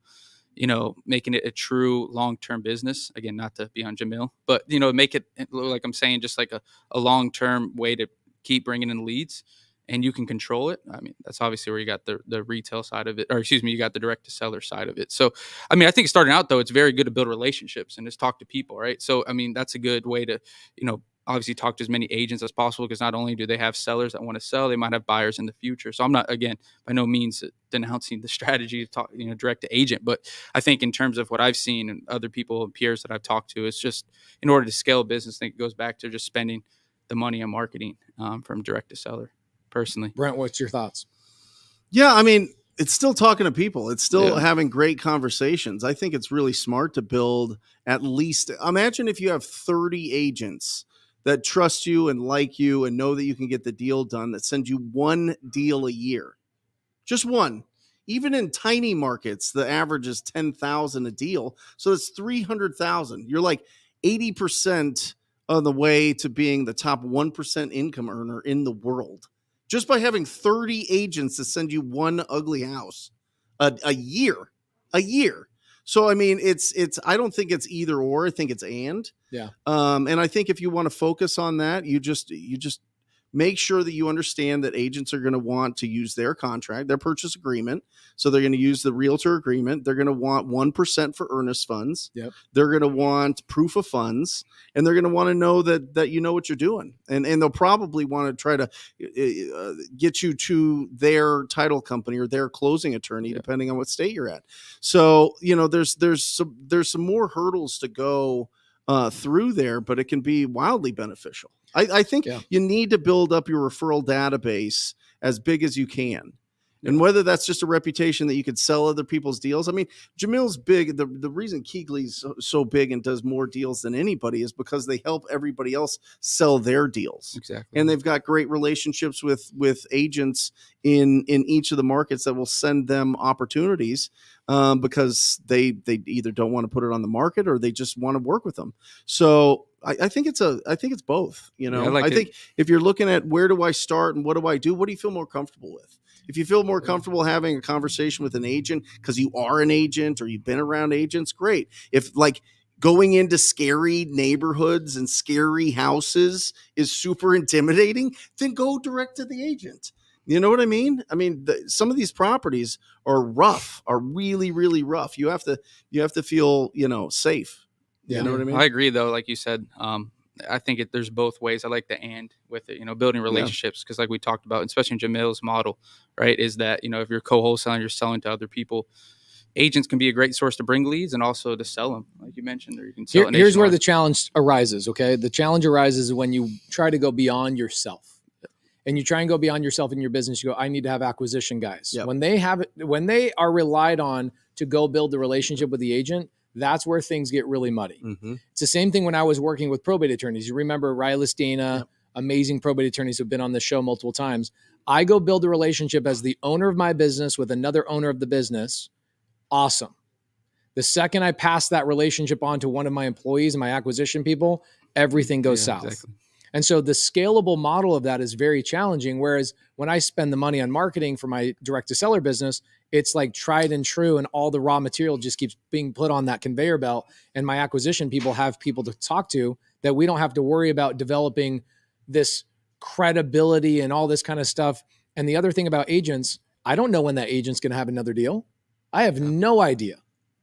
making it a true long-term business. Again, not to be on Jamil, but, make it like I'm saying, just like a long-term way to keep bringing in leads and you can control it. I mean, that's obviously where you got the retail side of it, or excuse me, you got the direct to seller side of it. So, I mean, I think starting out though, it's very good to build relationships and just talk to people, right? So, I mean, that's a good way to, obviously talk to as many agents as possible because not only do they have sellers that want to sell, they might have buyers in the future. So I'm not, again, by no means denouncing the strategy of talk, direct to agent, but I think in terms of what I've seen and other people and peers that I've talked to, it's just in order to scale a business, I think it goes back to just spending the money on marketing from direct to seller. Personally, Brent, what's your thoughts? Yeah, I mean, it's still talking to people. It's still having great conversations. I think it's really smart to build at least, imagine if you have 30 agents that trust you and like you and know that you can get the deal done, that send you one deal a year. Just one. Even in tiny markets, the average is 10,000 a deal. So it's 300,000. You're like 80% of the way to being the top 1% income earner in the world. Just by having 30 agents to send you one ugly house a year. So, I mean, it's, I don't think it's either or. I think it's and. Yeah. And I think if you want to focus on that, you just make sure that you understand that agents are going to want to use their contract, their purchase agreement. So they're going to use the realtor agreement. They're going to want 1% for earnest funds. Yep. They're going to want proof of funds, and they're going to want to know that you know what you're doing. And they'll probably want to try to get you to their title company or their closing attorney, depending on what state you're at. So, there's some more hurdles to go through there, but it can be wildly beneficial. I think you need to build up your referral database as big as you can. And whether that's just a reputation that you could sell other people's deals. I mean, Jamil's big. The reason Keegley's so big and does more deals than anybody is because they help everybody else sell their deals. Exactly. And they've got great relationships with agents in each of the markets that will send them opportunities because they either don't want to put it on the market or they just want to work with them. So I think it's both. You know, I think if you're looking at where do I start and what do I do, what do you feel more comfortable with? If you feel more comfortable having a conversation with an agent because you are an agent or you've been around agents, great. If like going into scary neighborhoods and scary houses is super intimidating, then go direct to the agent. You know what I mean? I mean, some of these properties are rough, are really, really rough. You have to feel, safe. You know what I mean? I agree, though. Like you said, I think there's both ways. I like the and with it, building relationships because, like we talked about, especially in Jamil's model, right, is that if you're co-wholesaling, you're selling to other people. Agents can be a great source to bring leads and also to sell them, like you mentioned, or you can sell. Here's where the challenge arises. Okay, the challenge arises when you try to go beyond yourself, and you try and go beyond yourself in your business. You go, I need to have acquisition guys. Yep. When they are relied on to go build the relationship with the agent, that's where things get really muddy. Mm-hmm. It's the same thing when I was working with probate attorneys. You remember Rylas Dana, Yep. amazing probate attorneys who've been on the show multiple times. I go build a relationship as the owner of my business with another owner of the business. Awesome. The second I pass that relationship on to one of my employees and my acquisition people, everything goes south. Exactly. And so the scalable model of that is very challenging. Whereas when I spend the money on marketing for my direct to seller business, it's like tried and true, and all the raw material just keeps being put on that conveyor belt. And my acquisition people have people to talk to that we don't have to worry about developing this credibility and all this kind of stuff. And the other thing about agents, I don't know when that agent's going to have another deal. I have no idea.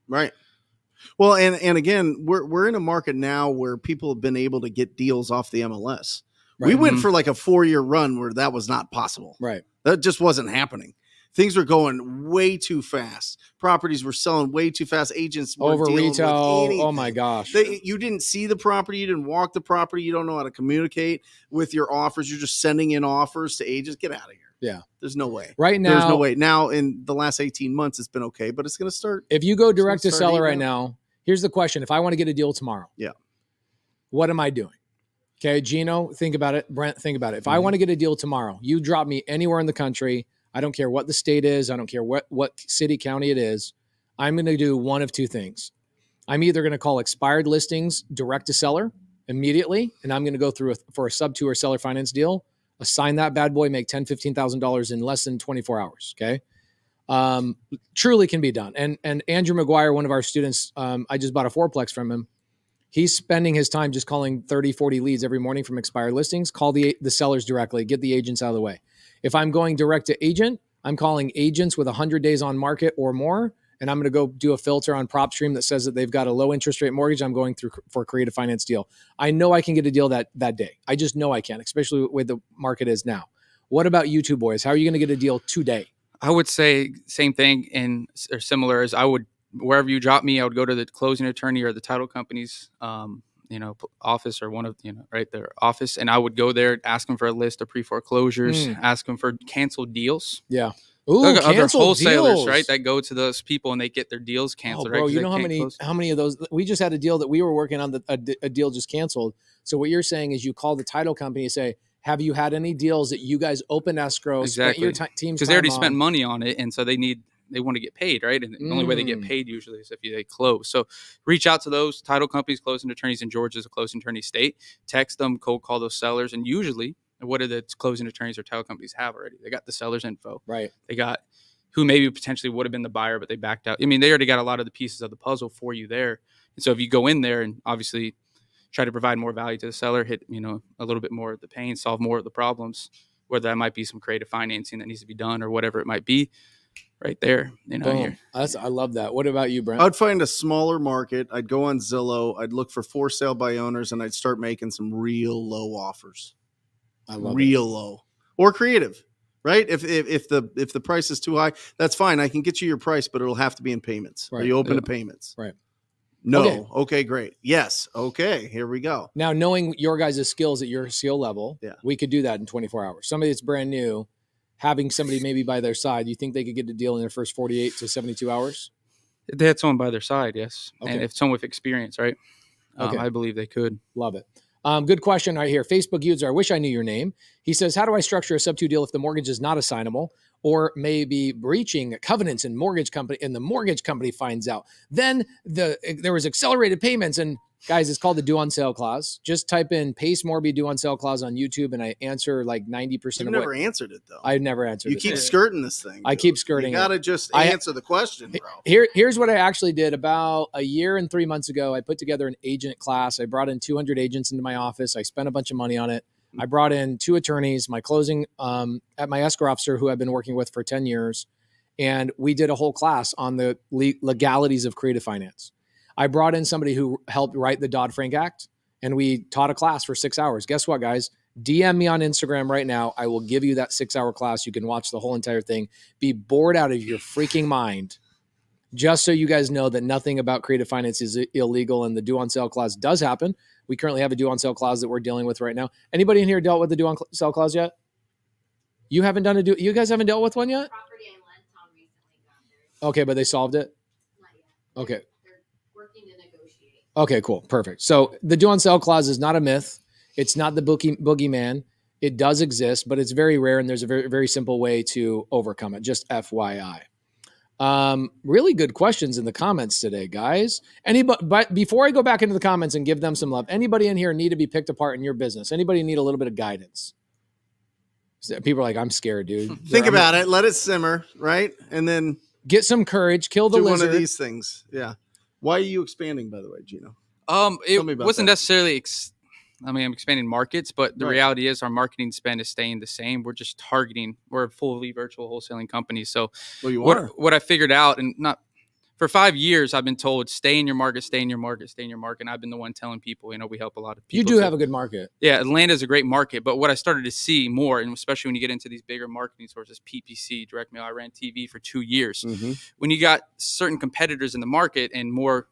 Right. Well, and again, we're in a market now where people have been able to get deals off the MLS. Right. We went for like a 4-year run where that was not possible. Right. That just wasn't happening. Things were going way too fast. Properties were selling way too fast. Agents were Over dealing retail. with anything. Oh my gosh. You didn't see the property. You didn't walk the property. You don't know how to communicate with your offers. You're just sending in offers to agents. Get out of here. Yeah. There's no way. Right now, There's no way. Now, in the last 18 months, it's been okay, but it's going to start. if you go direct to start seller right eating now, here's the question. If I want to get a deal tomorrow, Yeah. what am I doing? Okay, Gino, think about it. Brent, think about it. If I want to get a deal tomorrow, you drop me anywhere in the country. I don't care what the state is. I don't care what city, county it is. I'm going to do one of two things. I'm either going to call expired listings direct to seller immediately, and I'm going to go through for a sub-2 or seller finance deal, assign that bad boy, make $10,000, $15,000 in less than 24 hours. Okay. Truly can be done. And Andrew McGuire, one of our students, I just bought a fourplex from him. He's spending his time just calling 30, 40 leads every morning from expired listings, call the sellers directly, get the agents out of the way. If I'm going direct to agent, I'm calling agents with 100 days on market or more, and I'm going to go do a filter on PropStream that says that they've got a low interest rate mortgage. I'm going through for a creative finance deal. I know I can get a deal that day. I just know I can, especially the way the market is now. What about you two boys? How are you going to get a deal today? I would say same thing or similar as I would, wherever you drop me, I would go to the closing attorney or the title company's, office or one of, right, their office. And I would go there, ask them for a list of pre-foreclosures, ask them for canceled deals. Yeah. Ooh, Other canceled wholesalers, deals. right, that go to those people and they get their deals canceled. Oh, bro, right? 'Cause you they know can't how many of those? We just had a deal that we were working on, a deal just canceled. So what you're saying is you call the title company and say, have you had any deals that you guys open escrow, Exactly. spent your team's because they already time spent on? money on it, and so they want to get paid, right? And the only way they get paid usually is if they close. So reach out to those title companies, closing attorneys, in Georgia is a closing attorney state. Text them, cold call those sellers, and usually, what do the closing attorneys or title companies have already? They got the seller's info. Right. They got who maybe potentially would have been the buyer, but they backed out. I mean, they already got a lot of the pieces of the puzzle for you there. And so if you go in there and obviously try to provide more value to the seller, hit, a little bit more of the pain, solve more of the problems, whether that might be some creative financing that needs to be done or whatever it might be, right there. Boom. I love that. What about you, Brent? I'd find a smaller market. I'd go on Zillow. I'd look for sale by owners, and I'd start making some real low offers. I love real low or creative. Right. If the price is too high, that's fine. I can get you your price, but it'll have to be in payments. Right. Are you open to payments? Right. No. Okay, great. Yes. Okay. Here we go. Now, knowing your guys' skills at your skill level, Yeah. we could do that in 24 hours. Somebody that's brand new, having somebody maybe by their side, you think they could get a deal in their first 48 to 72 hours? If they had someone by their side, yes. Okay. And if someone with experience, right? Okay. I believe they could. Love it. Good question right here. Facebook user, I wish I knew your name. He says, how do I structure a sub-2 deal if the mortgage is not assignable or maybe breaching covenants and the mortgage company finds out? Then there was accelerated payments, and guys, it's called the due on sale clause. Just type in Pace Morby due on sale clause on YouTube, and I answer like 90% You've of never answered it though. I've never answered You it. keep skirting this thing. I dude. keep skirting You gotta just I- answer the question, bro. Here's what I actually did about a year and 3 months ago. I put together an agent class. I brought in 200 agents into my office. I spent a bunch of money on it. I brought in 2 attorneys, my closing at my escrow officer who I've been working with for 10 years. And we did a whole class on the legalities of creative finance. I brought in somebody who helped write the Dodd-Frank Act, and we taught a class for 6 hours. Guess what, guys? DM me on Instagram right now. I will give you that 6-hour class. You can watch the whole entire thing. Be bored out of your freaking mind. Just so you guys know that nothing about creative finance is illegal, and the due on sale clause does happen. We currently have a due on sale clause that we're dealing with right now. Anybody in here dealt with the due on sale clause yet? You haven't done you guys haven't dealt with one yet? Property I lent on recently got theirs. Okay, but they solved it? Not yet. Okay. They're working to negotiate. Okay, cool. Perfect. So the due on sale clause is not a myth. It's not the boogeyman. It does exist, but it's very rare, and there's a very, very simple way to overcome it. Just FYI. Really good questions in the comments today, guys. But before I go back into the comments and give them some love, anybody in here need to be picked apart in your business? Anybody need a little bit of guidance? People are like, I'm scared, dude. Think about it. Let it simmer, right? And then Get some courage. Kill the do lizard. one of these things. Yeah. Why are you expanding, by the way, Gino? It me about wasn't that. necessarily. I'm expanding markets, but the Right. reality is our marketing spend is staying the same. We're just targeting. We're a fully virtual wholesaling company. So Well, you are. what I figured out, and not for 5 years, I've been told stay in your market, stay in your market, stay in your market. And I've been the one telling people, we help a lot of people. You do So, have a good market. yeah, Atlanta is a great market, but what I started to see more, and especially when you get into these bigger marketing sources, PPC, direct mail, I ran TV for 2 years. Mm-hmm. When you got certain competitors in the market and more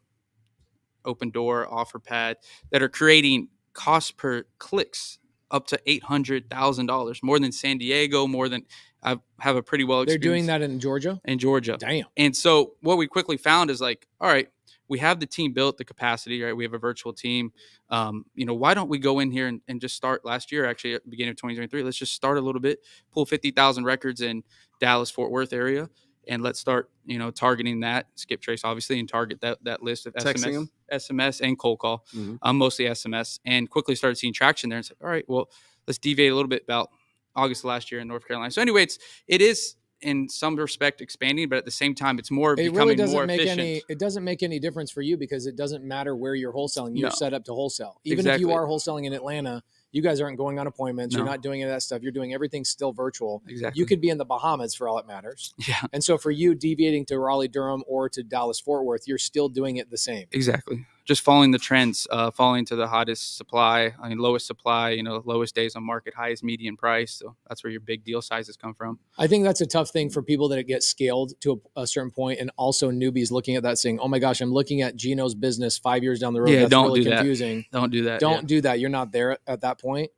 open door, offer pad that are creating cost per clicks up to $800,000, more than San Diego, more than I have a pretty well They're experience doing that in Georgia? in Georgia. Damn. And so what we quickly found is like, all right, we have the team built, the capacity, right? We have a virtual team. Why don't we go in here and just start last year, actually at the beginning of 2023, let's just start a little bit, pull 50,000 records in Dallas, Fort Worth area. And let's start, targeting that, skip trace, obviously, and target that list of Texting SMS and cold call. Mhm. Mostly SMS, and quickly started seeing traction there and said, all right, well, let's deviate a little bit about August of last year in North Carolina. So anyway, it is in some respect expanding, but at the same time, it's more It becoming really doesn't more make efficient. it doesn't make any difference for you because it doesn't matter where you're wholesaling. You're No. set up to wholesale. Even if Exactly. you are wholesaling in Atlanta, you guys aren't going on appointments. You're No. not doing any of that stuff. You're doing everything still virtual. Exactly. You could be in the Bahamas for all it matters. Yeah, And so for you deviating to Raleigh, Durham, or to Dallas, Fort Worth, you're still doing it the same. exactly. Just following the trends, following to the hottest supply, lowest supply, lowest days on market, highest median price. So that's where your big deal sizes come from. I think that's a tough thing for people that get scaled to a certain point, and also newbies looking at that saying, "Oh my gosh, I'm looking at Gino's business 5 years down the road." Yeah, That's don't really do that. confusing. Don't do that. Don't do that. You're not there at that point.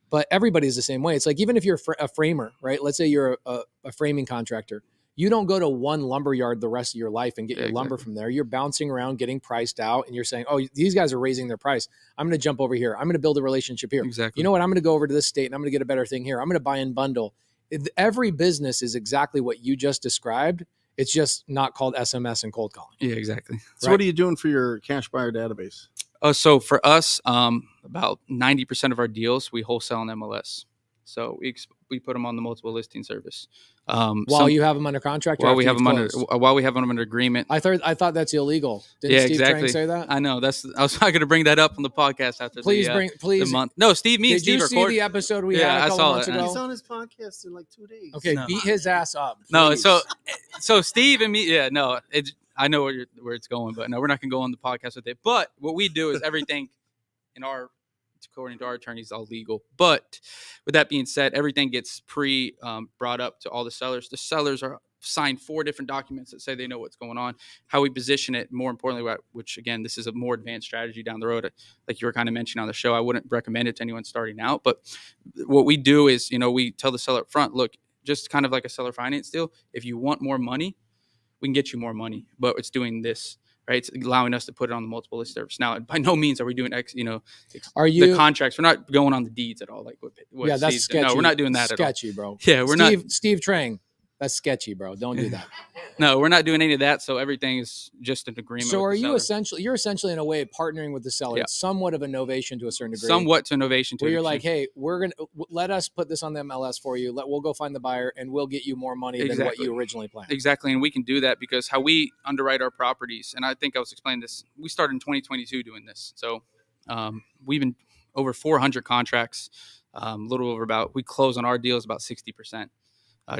But everybody's the same way. It's like even if you're a framer, right? Let's say you're a framing contractor. You don't go to one lumber yard the rest of your life and get your lumber Exactly. from there. You're bouncing around, getting priced out, and you're saying, "Oh, these guys are raising their price. I'm going to jump over here. I'm going to build a relationship here. Exactly. You know what? I'm going to go over to this state and I'm going to get a better thing here. I'm going to buy in bundle." Every business is exactly what you just described. It's just not called SMS and cold calling. Yeah, exactly. So what are you doing for your cash buyer database? So for us, about 90% of our deals we wholesale on MLS. So we put them on the multiple listing service. While you have them under contract, or while we after have them you've closed? while we have them under agreement. I thought that's illegal. Didn't Yeah, Steve exactly. Trang say that? I know. I was not going to bring that up on the podcast after Please the month. No, Steve. Me and Did Steve you see recorded. the episode we Yeah, had I a couple saw months it. ago? He's on his podcast in like 2 days. Okay, No. beat his ass up. No, please. so Steve and me. Yeah, no. I know where it's going, but no, we're not going to go on the podcast with it. But what we do is everything according to our attorneys, all legal. But with that being said, everything gets brought up to all the sellers. The sellers are signed 4 different documents that say they know what's going on, how we position it, more importantly, which again, this is a more advanced strategy down the road. Like you were kind of mentioning on the show, I wouldn't recommend it to anyone starting out. But what we do is, we tell the seller up front, look, just kind of like a seller finance deal. If you want more money, we can get you more money, but it's doing this, right? It's allowing us to put it on the multiple list service. Now, by no means are we doing the contracts. We're not going on the deeds at all. Like what yeah, that's Steve, sketchy. No, we're not doing that at all. Sketchy, bro. Yeah, we're not. Steve Trang, that's sketchy, bro. Don't do that. No, we're not doing any of that. So everything is just an agreement. So with the you're seller. essentially in a way partnering with the seller. Yeah. It's somewhat of a novation to a certain degree. Somewhat to innovation. Where you're like, hey, let us put this on the MLS for you. We'll go find the buyer and we'll get you more money than what you originally planned. Exactly. And we can do that because how we underwrite our properties. And I think I was explaining this. We started in 2022 doing this. So we've been over 400 contracts, we close on our deals about 60%.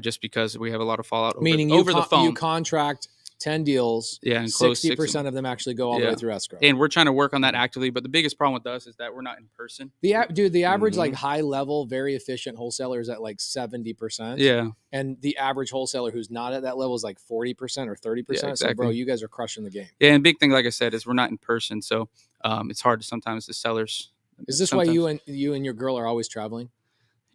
Just because we have a lot of fallout over the phone. You contract 10 deals, and close 60% of them actually go all the way through escrow. And we're trying to work on that actively, but the biggest problem with us is that we're not in person. The average like high level, very efficient wholesaler is at like 70%. Yeah. And the average wholesaler who's not at that level is like 40% or 30%. Yeah, exactly. So bro, you guys are crushing the game. Yeah, and big thing, like I said, is we're not in person. So it's hard to sometimes the sellers. Is this why you and your girl are always traveling?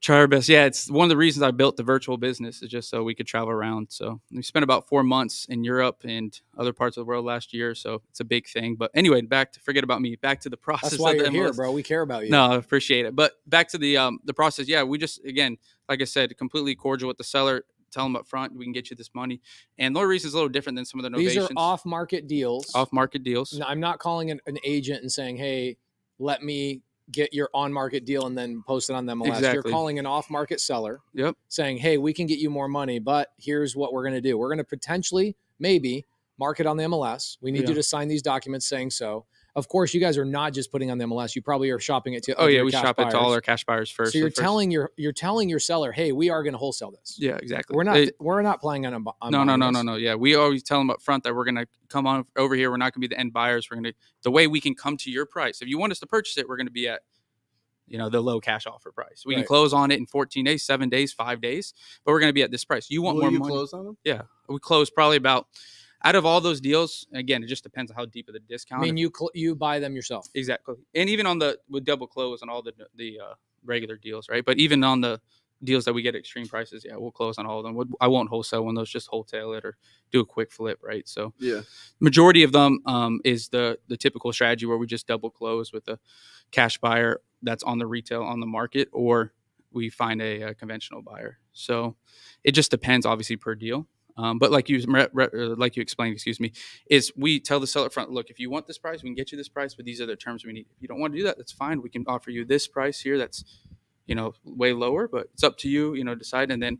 Try our best. Yeah, it's one of the reasons I built the virtual business is just so we could travel around. So we spent about 4 months in Europe and other parts of the world last year. So it's a big thing. But anyway, forget about me. Back to the process. That's why you're here, bro. We care about you. No, I appreciate it. But back to the process. Yeah, we just, again, like I said, completely cordial with the seller. Tell them up front, we can get you this money. And the only reason is a little different than some of the novations. These are off-market deals. Off-market deals. No, I'm not calling an agent and saying, hey, let me get your on-market deal and then post it on the MLS. Exactly. You're calling an off-market seller. Yep. Saying, hey, we can get you more money, but here's what we're going to do. We're going to potentially, maybe, market on the MLS. We need you to sign these documents saying so. Of course, you guys are not just putting on the MLS. You probably are shopping it to. We shop it to all our cash buyers first. So you're telling your seller, hey, we are going to wholesale this. Yeah, exactly. We're not playing on. No. Yeah, we always tell them up front that we're going to come on over here. We're not going to be the end buyers. We're going to the way we can come to your price. If you want us to purchase it, we're going to be at the low cash offer price. We can close on it in 14 days, 7 days, 5 days, but we're going to be at this price. You want more money? Close on them? Yeah, we close probably about. Out of all those deals, again, it just depends on how deep of the discount. I mean, you buy them yourself. Exactly. And even with double close on all the regular deals, right? But even on the deals that we get at extreme prices, we'll close on all of them. I won't wholesale one of those, just wholesale it or do a quick flip, right? So majority of them is the typical strategy where we just double close with a cash buyer that's on the retail on the market, or we find a conventional buyer. So it just depends, obviously, per deal. But like you explained, is we tell the seller up front, look, if you want this price, we can get you this price, but these are the terms we need. If you don't want to do that, that's fine. We can offer you this price here that's, way lower, but it's up to you, decide. And then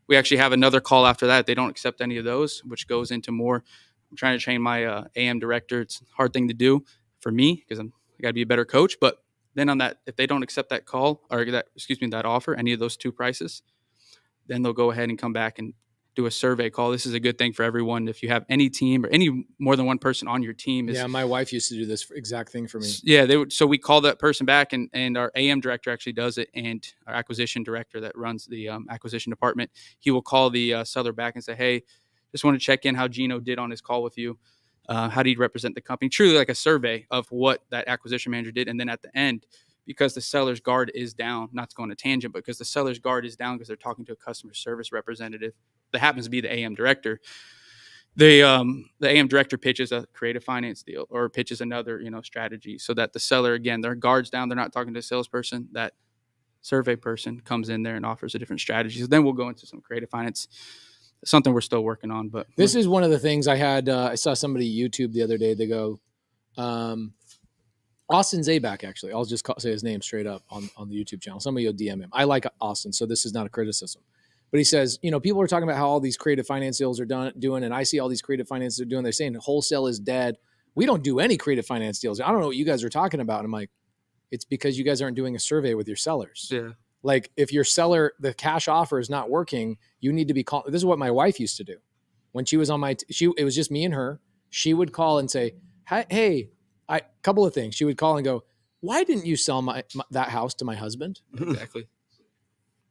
we actually have another call after that. They don't accept any of those, which goes into more. I'm trying to train my AM director. It's a hard thing to do for me because I got to be a better coach. But then on that, if they don't accept that call or that offer, any of those two prices, then they'll go ahead and come back and do a survey call. This is a good thing for everyone. If you have any team or any more than one person on your team. My wife used to do this exact thing for me. Yeah, so we call that person back, and our AM director actually does it, and our acquisition director that runs the acquisition department, he will call the seller back and say, hey, just want to check in how Gino did on his call with you. How did he represent the company? Truly like a survey of what that acquisition manager did. And then at the end, because the seller's guard is down, not to go on a tangent, but because the seller's guard is down because they're talking to a customer service representative that happens to be the AM director. The AM director pitches a creative finance deal or pitches another, strategy so that the seller, again, their guard's down. They're not talking to a salesperson. That survey person comes in there and offers a different strategy. So then we'll go into some creative finance, something we're still working on. But this is one of the things I had. I saw somebody YouTube the other day. They go, Austin Zabak, actually. I'll just say his name straight up on the YouTube channel. Somebody will DM him. I like Austin, so this is not a criticism. But he says, people are talking about how all these creative finance deals are doing, and I see all these creative finance they're doing. They're saying wholesale is dead. We don't do any creative finance deals. I don't know what you guys are talking about. And I'm like, it's because you guys aren't doing a survey with your sellers. Yeah. Like if your seller, the cash offer is not working, you need to be calling. This is what my wife used to do. When she was on it was just me and her. She would call and say, hey, couple of things. She would call and go, why didn't you sell that house to my husband? Exactly.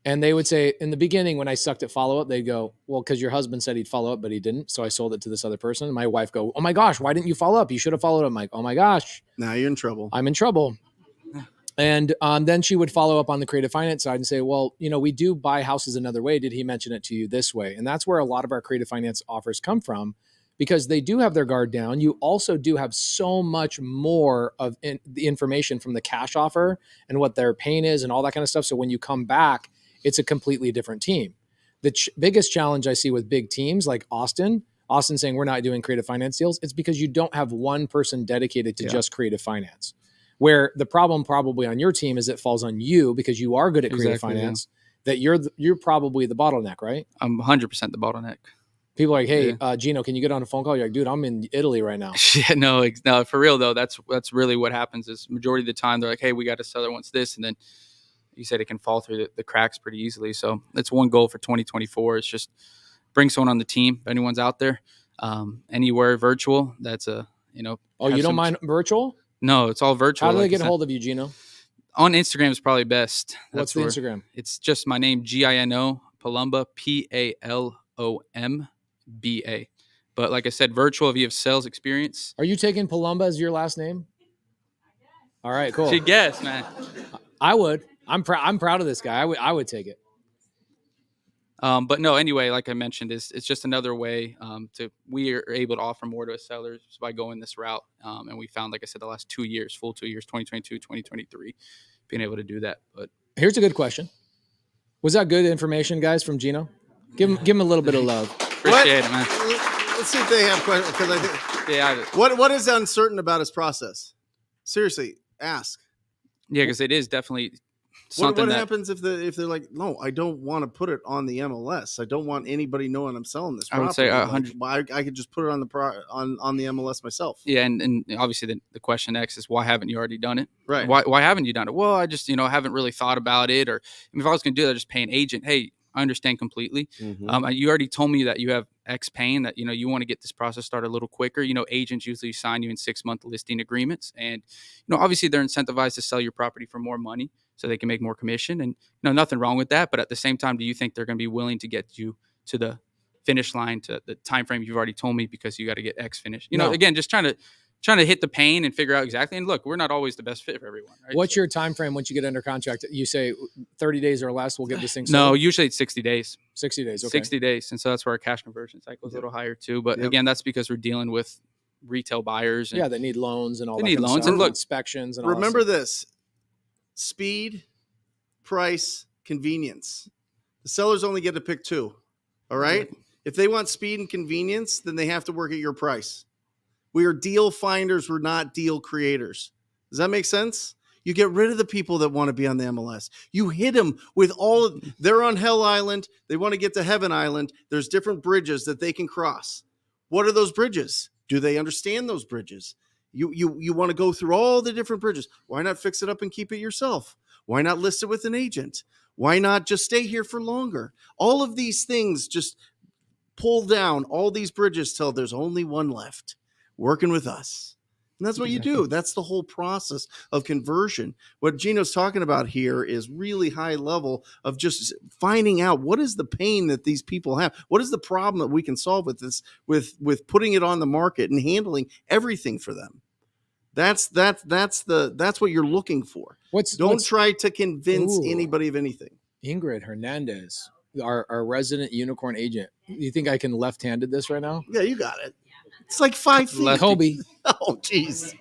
And they would say in the beginning, when I sucked at follow-up, they'd go, well, because your husband said he'd follow up, but he didn't. So I sold it to this other person. And my wife go, oh my gosh, why didn't you follow up? You should have followed up. I'm like, oh my gosh. Now you're in trouble. I'm in trouble. And then she would follow up on the creative finance side and say, well, we do buy houses another way. Did he mention it to you this way? And that's where a lot of our creative finance offers come from, because they do have their guard down. You also do have so much more of the information from the cash offer and what their pain is and all that kind of stuff. So when you come back, it's a completely different team. The biggest challenge I see with big teams like Austin saying we're not doing creative finance deals, it's because you don't have one person dedicated to just creative finance. Where the problem probably on your team is it falls on you because you are good at creative finance, that you're probably the bottleneck, right? I'm 100% the bottleneck. People are like, hey, Gino, can you get on a phone call? You're like, dude, I'm in Italy right now. Yeah, no, for real though. That's really what happens is majority of the time they're like, hey, we got a seller wants this. And then you said it can fall through the cracks pretty easily. So that's one goal for 2024 is just bring someone on the team. If anyone's out there, anywhere virtual, that's Oh, you don't mind virtual? No, it's all virtual. How do they get a hold of you, Gino? On Instagram is probably best. What's the Instagram? It's just my name, Gino Palumba, Palomba. But like I said, virtual if you have sales experience. Are you taking Palumba as your last name? All right, cool. She guessed, man. I would. I'm proud of this guy. I would take it. But no, anyway, like I mentioned, it's just another way we are able to offer more to a seller by going this route. And we found, like I said, the last 2 years, full 2 years, 2022, 2023, being able to do that. But here's a good question. Was that good information, guys, from Gino? Give him a little bit of love. Appreciate it, man. Let's see if they have questions. Because I think, what is uncertain about his process? Seriously, ask. Yeah, because it is definitely something. What happens if they're like, no, I don't want to put it on the MLS. I don't want anybody knowing I'm selling this property. I would say 100. I could just put it on on the MLS myself. Yeah, and obviously the question next is why haven't you already done it? Right. Why haven't you done it? Well, I just haven't really thought about it. Or if I was going to do that, just pay an agent. Hey, I understand completely. Mm-hmm. You already told me that you have X pain, that you want to get this process started a little quicker. Agents usually sign you in 6-month listing agreements, and obviously they're incentivized to sell your property for more money so they can make more commission. And nothing wrong with that. But at the same time, do you think they're going to be willing to get you to the finish line, to the time frame you've already told me, because you got to get X finished? Again, just trying to hit the pain and figure out exactly. And look, we're not always the best fit for everyone. Right? What's your time frame once you get under contract? You say 30 days or less, we'll get this thing sold? No, usually it's 60 days. 60 days, okay. 60 days. And so that's where our cash conversion cycle is a little higher too. But again, that's because we're dealing with retail buyers. And they need loans and all that. They need loans and look, inspections and all remember this: speed, price, convenience. The sellers only get to pick two. All right. Mm-hmm. If they want speed and convenience, then they have to work at your price. We are deal finders. We're not deal creators. Does that make sense? You get rid of the people that want to be on the MLS. You hit them with they're on Hell Island. They want to get to Heaven Island. There's different bridges that they can cross. What are those bridges? Do they understand those bridges? You want to go through all the different bridges. Why not fix it up and keep it yourself? Why not list it with an agent? Why not just stay here for longer? All of these things just pull down all these bridges till there's only one left. Working with us. And that's what you do. That's the whole process of conversion. What Gino's talking about here is really high level of just finding out what is the pain that these people have. What is the problem that we can solve with this, with putting it on the market and handling everything for them. That's what you're looking for. Don't try to convince anybody of anything. Ingrid Hernandez, our resident unicorn agent. You think I can left-handed this right now? Yeah, you got it. It's like 5 feet. Kobe. Oh, jeez.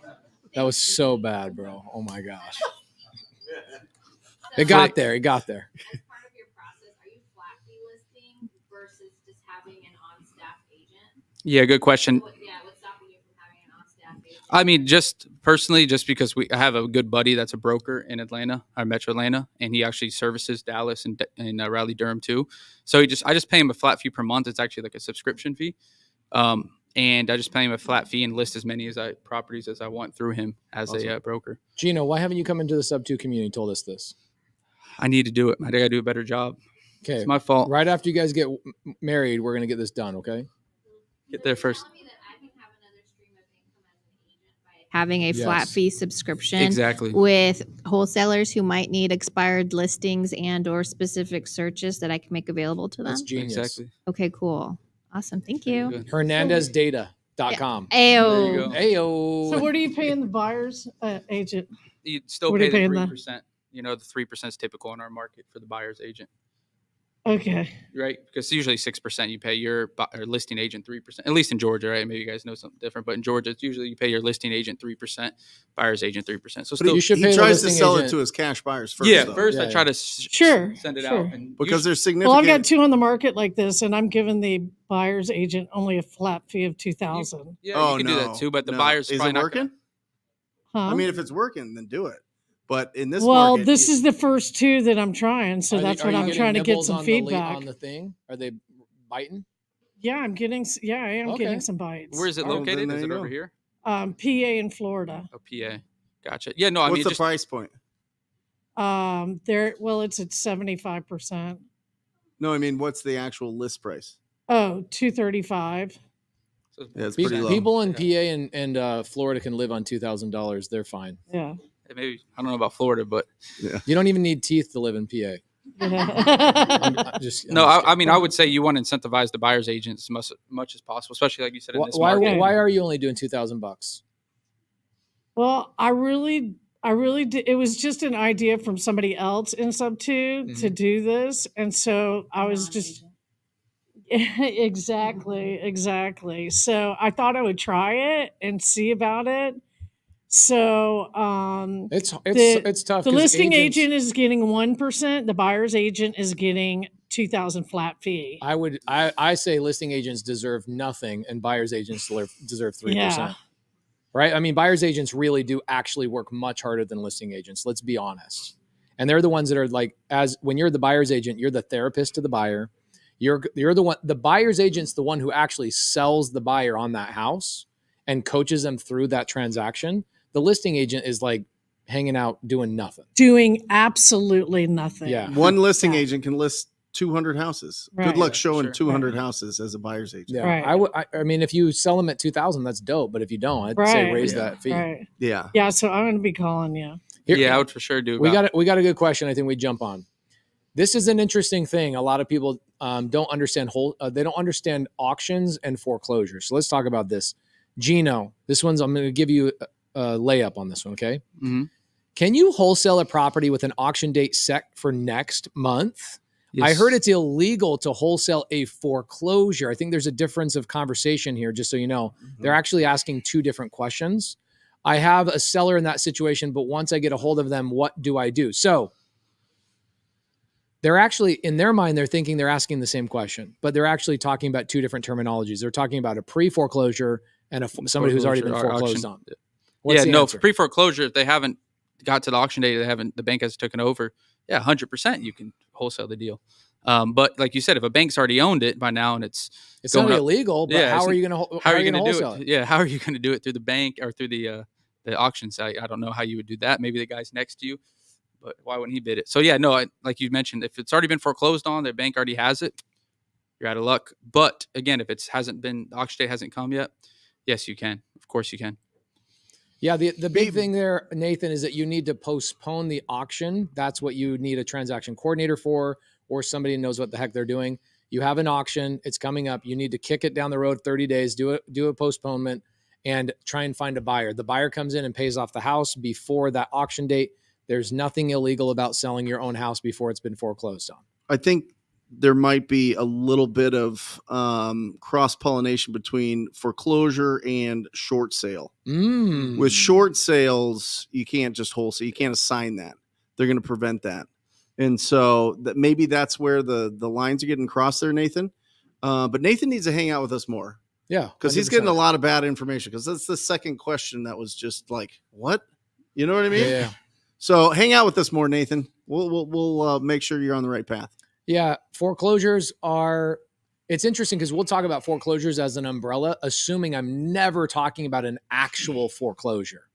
That was so bad, bro. Oh, my gosh. It got there. As part of your process, are you flat fee listing versus just having an on-staff agent? Yeah, good question. What's stopping you from having an on-staff agent? I mean, just personally, just because I have a good buddy that's a broker in Atlanta, or Metro Atlanta, and he actually services Dallas and Raleigh Durham too. So I just pay him a flat fee per month. It's actually like a subscription fee. And I just pay him a flat fee and list as many properties as I want through him as a broker. Gino, why haven't you come into the sub-2 community and told us this? I need to do it. I got to do a better job. Okay. It's my fault. Right after you guys get married, we're going to get this done, okay? Get there first. Having a flat fee subscription. Exactly. With wholesalers who might need expired listings and or specific searches that I can make available to them. That's genius. Exactly. Okay, cool. Awesome. Thank you. HernandezData.com. Ayo. Ayo. So what are you paying the buyer's agent? you'd still What are pay you the paying then? 3%. You know, the 3% is typical in our market for the buyer's agent, Okay. right? Because usually 6% you pay your or listing agent 3%. At least in Georgia, right? Maybe you guys know something different, but in Georgia, it's usually you pay your listing agent 3%, buyer's agent 3%. So But still, you should he pay the tries to listing sell agent. it to his cash buyers first. yeah. though. First, Yeah, I try to Sure, send it sure. out, and because there's Well, significant. I've got two on the market like this, and I'm giving the buyer's agent only a flat fee of $2,000. yeah, Oh, you can do no, that too. But the no. buyer's is probably it not working? Huh? I mean, if it's working, then do it. But in this well, market, this is the first two that I'm trying, so that's what I'm getting trying to get nibbles some on the feedback. on the thing. Are they biting? Yeah, I am getting Okay. some bites. Where is it Oh, then located? there Is you it go. over here? PA in Florida. Oh, PA. Gotcha. Yeah, no, I what's mean, the just price point? It's at 75%. No, I mean, what's the actual list price? Oh, 235. Yeah, it's pretty low. People in PA and Florida can live on $2,000. They're fine. Yeah. maybe I don't know about Florida, but You don't even need teeth to live in PA. no, I mean, I would say you want to incentivize the buyer's agents as much as possible, especially like you said in this market. Why are you only doing $2,000? Well, I really did. It was just an idea from somebody else in sub 2 to do this, and so I was just exactly. So I thought I would try it and see about it. So It's tough. The 'cause listing agents- agent is getting 1%. The buyer's agent is getting 2,000 flat fee. I say listing agents deserve nothing and buyer's agents deserve 3%. Yeah. Right? I mean, buyer's agents really do actually work much harder than listing agents. Let's be honest. And they're the ones that are like, when you're the buyer's agent, you're the therapist to the buyer. You're the one. The buyer's agent's the one who actually sells the buyer on that house and coaches them through that transaction. The listing agent is like hanging out doing nothing. Doing absolutely nothing. Yeah. One listing agent can list 200 houses. Right. Good luck Yeah, showing sure. 200 houses as a buyer's agent. Yeah. Right. I mean, if you sell them at 2,000, that's dope. But if you don't, I'd say raise that fee. Right. Yeah. Yeah. So I'm going to be calling you. Yeah, I would for sure do. We got a good question. I think we jump on. This is an interesting thing. A lot of people don't understand they don't understand auctions and foreclosures. So let's talk about this. Gino, I'm going to give you a layup on this one. Okay. Mm-hmm. Can you wholesale a property with an auction date set for next month? Yes. I heard it's illegal to wholesale a foreclosure. I think there's a difference of conversation here, just so you know. Mm-hmm. They're actually asking two different questions. I have a seller in that situation, but once I get a hold of them, what do I do? So they're actually, in their mind, they're thinking they're asking the same question, but they're actually talking about two different terminologies. They're talking about a pre-foreclosure and somebody who's already been foreclosed on. What's the answer? Pre-foreclosure, if they haven't got to the auction date, the bank has taken over. Yeah, 100% you can wholesale the deal. But like you said, if a bank's already owned it by now and it's not illegal, but how are you going to wholesale it? Yeah, how are you going to do it through the bank or through the auction site? I don't know how you would do that. Maybe the guy's next to you, but why wouldn't he bid it? So yeah, no, like you mentioned, if it's already been foreclosed on, the bank already has it, you're out of luck. But again, if the auction date hasn't come yet, yes, you can. Of course you can. Yeah, the big thing there, Nathan, is that you need to postpone the auction. That's what you need a transaction coordinator for, or somebody who knows what the heck they're doing. You have an auction, it's coming up. You need to kick it down the road 30 days, do a postponement, and try and find a buyer. The buyer comes in and pays off the house before that auction date. There's nothing illegal about selling your own house before it's been foreclosed on. I think there might be a little bit of cross-pollination between foreclosure and short sale. With short sales, you can't just wholesale. You can't assign that. They're going to prevent that. And so maybe that's where the lines are getting crossed there, Nathan. But Nathan needs to hang out with us more. Yeah. Because he's getting a lot of bad information. Because that's the second question that was just like, what? You know what I mean? Yeah. So hang out with us more, Nathan. We'll make sure you're on the right path. Yeah, foreclosures are, it's interesting because we'll talk about foreclosures as an umbrella, assuming I'm never talking about an actual foreclosure.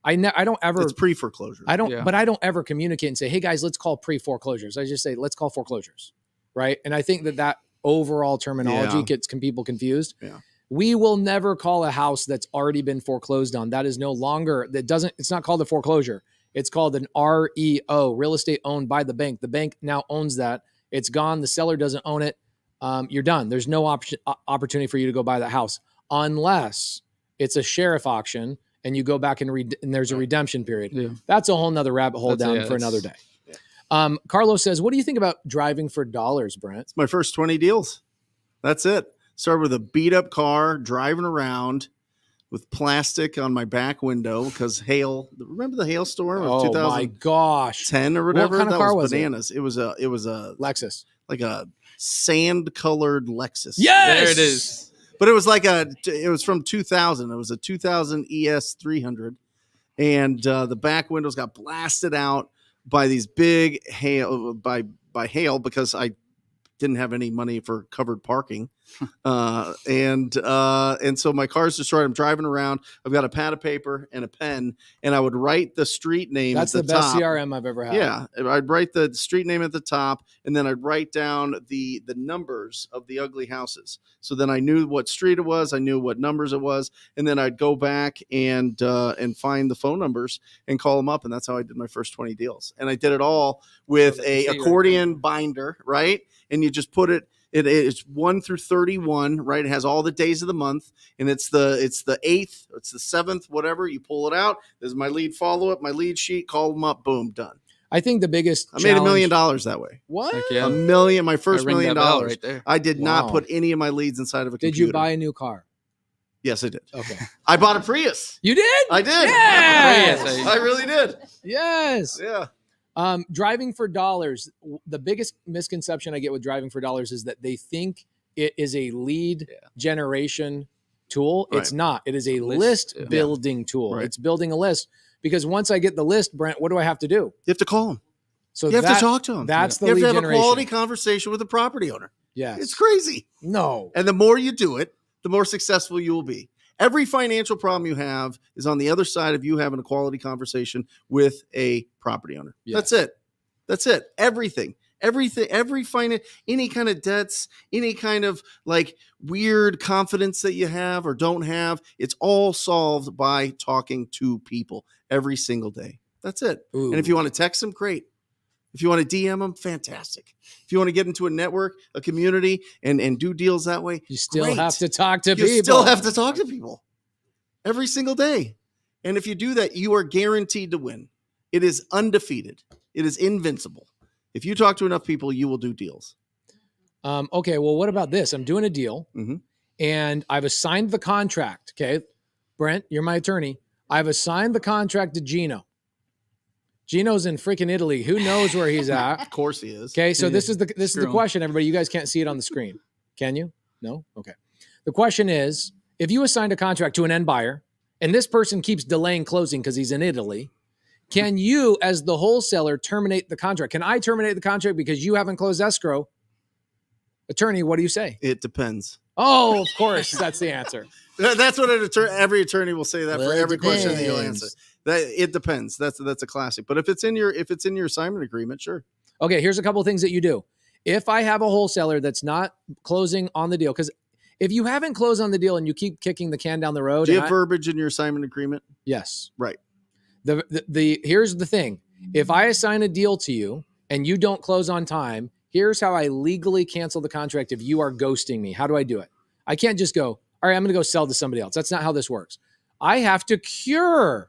I don't ever. It's pre-foreclosure. But I don't ever communicate and say, hey guys, let's call pre-foreclosures. I just say, let's call foreclosures. Right. And I think that overall terminology gets people confused. Yeah. We will never call a house that's already been foreclosed on. That is no longer, it's not called a foreclosure. It's called an REO, real estate owned by the bank. The bank now owns that. It's gone. The seller doesn't own it. You're done. There's no opportunity for you to go buy that house unless it's a sheriff auction and you go back and there's a redemption period. Yeah. That's a whole nother rabbit hole down for another day. Yeah. Carlos says, what do you think about driving for dollars, Brent? It's my first 20 deals. That's it. Started with a beat up car, driving around with plastic on my back window because hail. Remember the hailstorm of 2010 my gosh, or whatever? What kind of car was bananas. It was a Lexus, like a sand colored Lexus. Yes, there it is. But it was it was from 2000. It was a 2000 ES 300, and the back windows got blasted out by these big hail by hail because I didn't have any money for covered parking. And so my car's destroyed. I'm driving around. I've got a pad of paper and a pen, and I would write the street name. That's at the best top. CRM I've ever had. Yeah. I'd write the street name at the top, and then I'd write down the numbers of the ugly houses. So then I knew what street it was. I knew what numbers it was. And then I'd go back and find the phone numbers and call them up. And that's how I did my first 20 deals. And I did it all with a accordion binder, right? And you just put it's 1 through 31, right? It has all the days of the month, and it's the 8th, it's the 7th, whatever. You pull it out. There's my lead follow-up, my lead sheet, call them up, boom, done. I think the biggest I made $1 million that way. What? Yeah. $1 million, my first $1 million. Right there. I did not put any of my leads inside of a computer. Did you buy a new car? Yes, I did. Okay. I bought a Prius. You did? I did. Yes! I really did. Yes. Yeah. Driving for dollars. The biggest misconception I get with driving for dollars is that they think it is a lead generation tool. Right. It's not. It is a list building tool. Right. It's building a list because once I get the list, Brent, what do I have to do? You have to call them. So you have to talk to them. That's the you have lead to have generation. a quality conversation with the property owner. Yes. It's crazy. No. And the more you do it, the more successful you will be. Every financial problem you have is on the other side of you having a quality conversation with a property owner. Yes. That's it. That's it. Every any kind of debts, any kind of like weird confidence that you have or don't have, it's all solved by talking to people every single day. That's it. Ooh. And if you want to text them, great. If you want to DM them, fantastic. If you want to get into a network, a community, and do deals that way, You still great. have to talk to You people. still have to talk to people every single day. And if you do that, you are guaranteed to win. It is undefeated. It is invincible. If you talk to enough people, you will do deals. Okay, well, what about this? I'm doing a deal, and I've assigned the contract. Okay, Brent, you're my attorney. I've assigned the contract to Gino. Gino's in freaking Italy. Who knows where he's at? Of course he is. Okay, so this is the question, everybody. You guys can't see it on the screen. Can you? No? Okay. The question is, if you assigned a contract to an end buyer, and this person keeps delaying closing because he's in Italy, can you, as the wholesaler, terminate the contract? Can I terminate the contract because you haven't closed escrow? Attorney, what do you say? It depends. Oh, of course. That's the answer. That's what every attorney will say that Well, for every it question that you'll depends. answer. That it depends. That's a classic. But if it's in your assignment agreement, sure. Okay, here's a couple of things that you do. If I have a wholesaler that's not closing on the deal, because if you haven't closed on the deal and you keep kicking the can down the road, Do you have verbiage in your assignment agreement? Yes. Right. Here's the thing. If I assign a deal to you and you don't close on time, here's how I legally cancel the contract if you are ghosting me. How do I do it? I can't just go, all right, I'm going to go sell to somebody else. That's not how this works. I have to cure.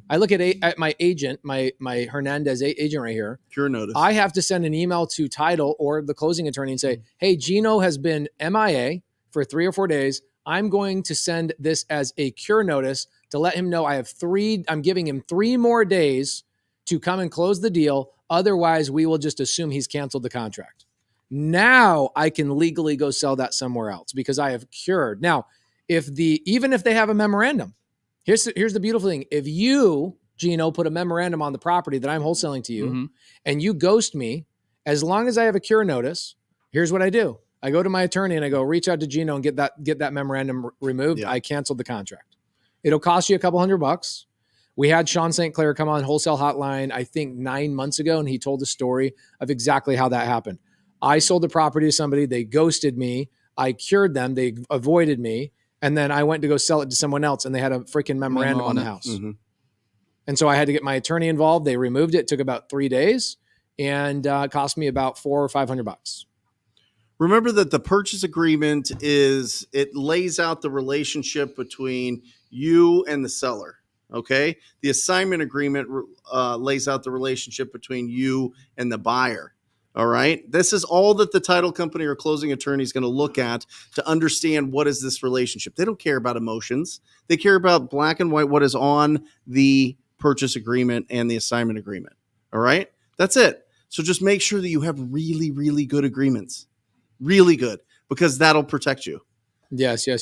I look at my agent, my Hernandez agent right here. Cure notice. I have to send an email to title or the closing attorney and say, hey, Gino has been MIA for 3 or 4 days. I'm going to send this as a cure notice to let him know I'm giving him 3 more days to come and close the deal. Otherwise, we will just assume he's canceled the contract. Now I can legally go sell that somewhere else because I have cured. Now, even if they have a memorandum, here's the beautiful thing. If you, Gino, put a memorandum on the property that I'm wholesaling to you and you ghost me, as long as I have a cure notice, here's what I do. I go to my attorney and I go, reach out to Gino and get that memorandum removed. Yeah. I canceled the contract. It'll cost you a couple $100. We had Sean St. Clair come on Wholesale Hotline, I think 9 months ago, and he told a story of exactly how that happened. I sold the property to somebody. They ghosted me. I cured them. They avoided me. And then I went to go sell it to someone else, and they had a freaking memorandum on the house. And so I had to get my attorney involved. They removed it. It took about 3 days, and it cost me about $400 or $500. Remember that the purchase agreement it lays out the relationship between you and the seller. Okay. The assignment agreement lays out the relationship between you and the buyer. All right. This is all that the title company or closing attorney is going to look at to understand what is this relationship. They don't care about emotions. They care about black and white, what is on the purchase agreement and the assignment agreement. All right. That's it. So just make sure that you have really, really good agreements. Really good, because that'll protect you. Yes. Now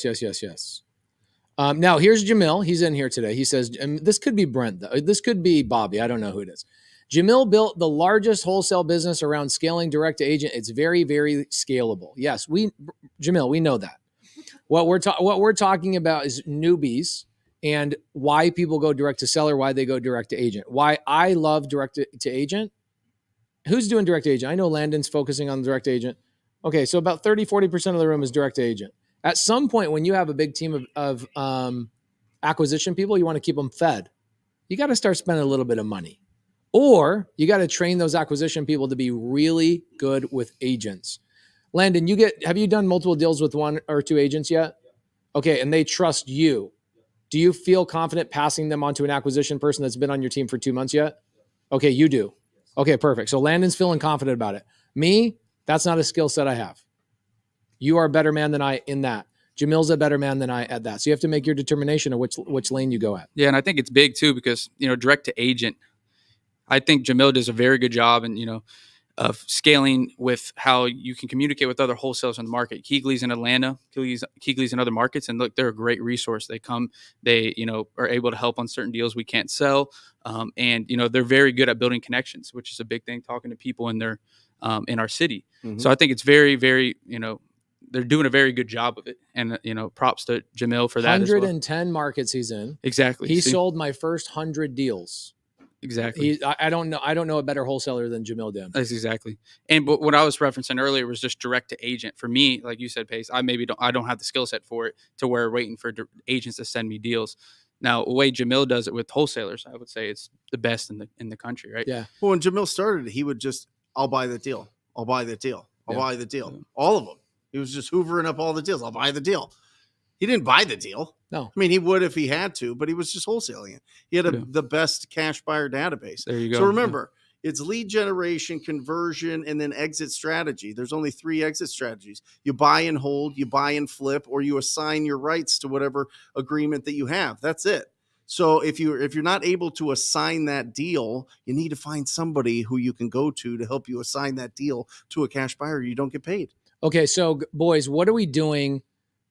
here's Jamil. He's in here today. He says, and this could be Brent, though. This could be Bobby. I don't know who it is. Jamil built the largest wholesale business around scaling direct to agent. It's very, very scalable. Yes, Jamil, we know that. What we're talking about is newbies and why people go direct to seller, why they go direct to agent. Why I love direct to agent. Who's doing direct to agent? I know Landon's focusing on direct agent. Okay, so about 30-40% of the room is direct to agent. At some point, when you have a big team of acquisition people, you want to keep them fed. You got to start spending a little bit of money. Or you got to train those acquisition people to be really good with agents. Landon, have you done multiple deals with one or two agents yet? Okay, and they trust you. Do you feel confident passing them on to an acquisition person that's been on your team for 2 months yet? Okay, you do. Okay, perfect. So Landon's feeling confident about it. Me, that's not a skill set I have. You are a better man than I in that. Jamil's a better man than I at that. So you have to make your determination of which lane you go at. Yeah, and I think it's big too because, direct to agent, I think Jamil does a very good job and, of scaling with how you can communicate with other wholesalers in the market. Keegley's in Atlanta, Keegley's in other markets, and look, they're a great resource. They are able to help on certain deals we can't sell. And they're very good at building connections, which is a big thing, talking to people in our city. Mm-hmm. So I think it's very, very, they're doing a very good job of it. And, props to Jamil for that. 110 markets he's in. Exactly. He sold my first 100 deals. Exactly. I don't know a better wholesaler than Jamil did. That's exactly. And but what I was referencing earlier was just direct to agent. For me, like you said, Pace, I don't have the skill set for it to where we're waiting for agents to send me deals. Now, the way Jamil does it with wholesalers, I would say it's the best in the country, right? Yeah. Well, when Jamil started, he would just, I'll buy the deal. I'll buy the deal. I'll buy the deal. Yeah. All of them. He was just hoovering up all the deals. I'll buy the deal. He didn't buy the deal. No. I mean, he would if he had to, but he was just wholesaling it. He had the best cash buyer database. There you go. So remember, it's lead generation, conversion, and then exit strategy. There's only 3 exit strategies. You buy and hold, you buy and flip, or you assign your rights to whatever agreement that you have. That's it. So if you're not able to assign that deal, you need to find somebody who you can go to help you assign that deal to a cash buyer. You don't get paid. Okay, so boys, what are we doing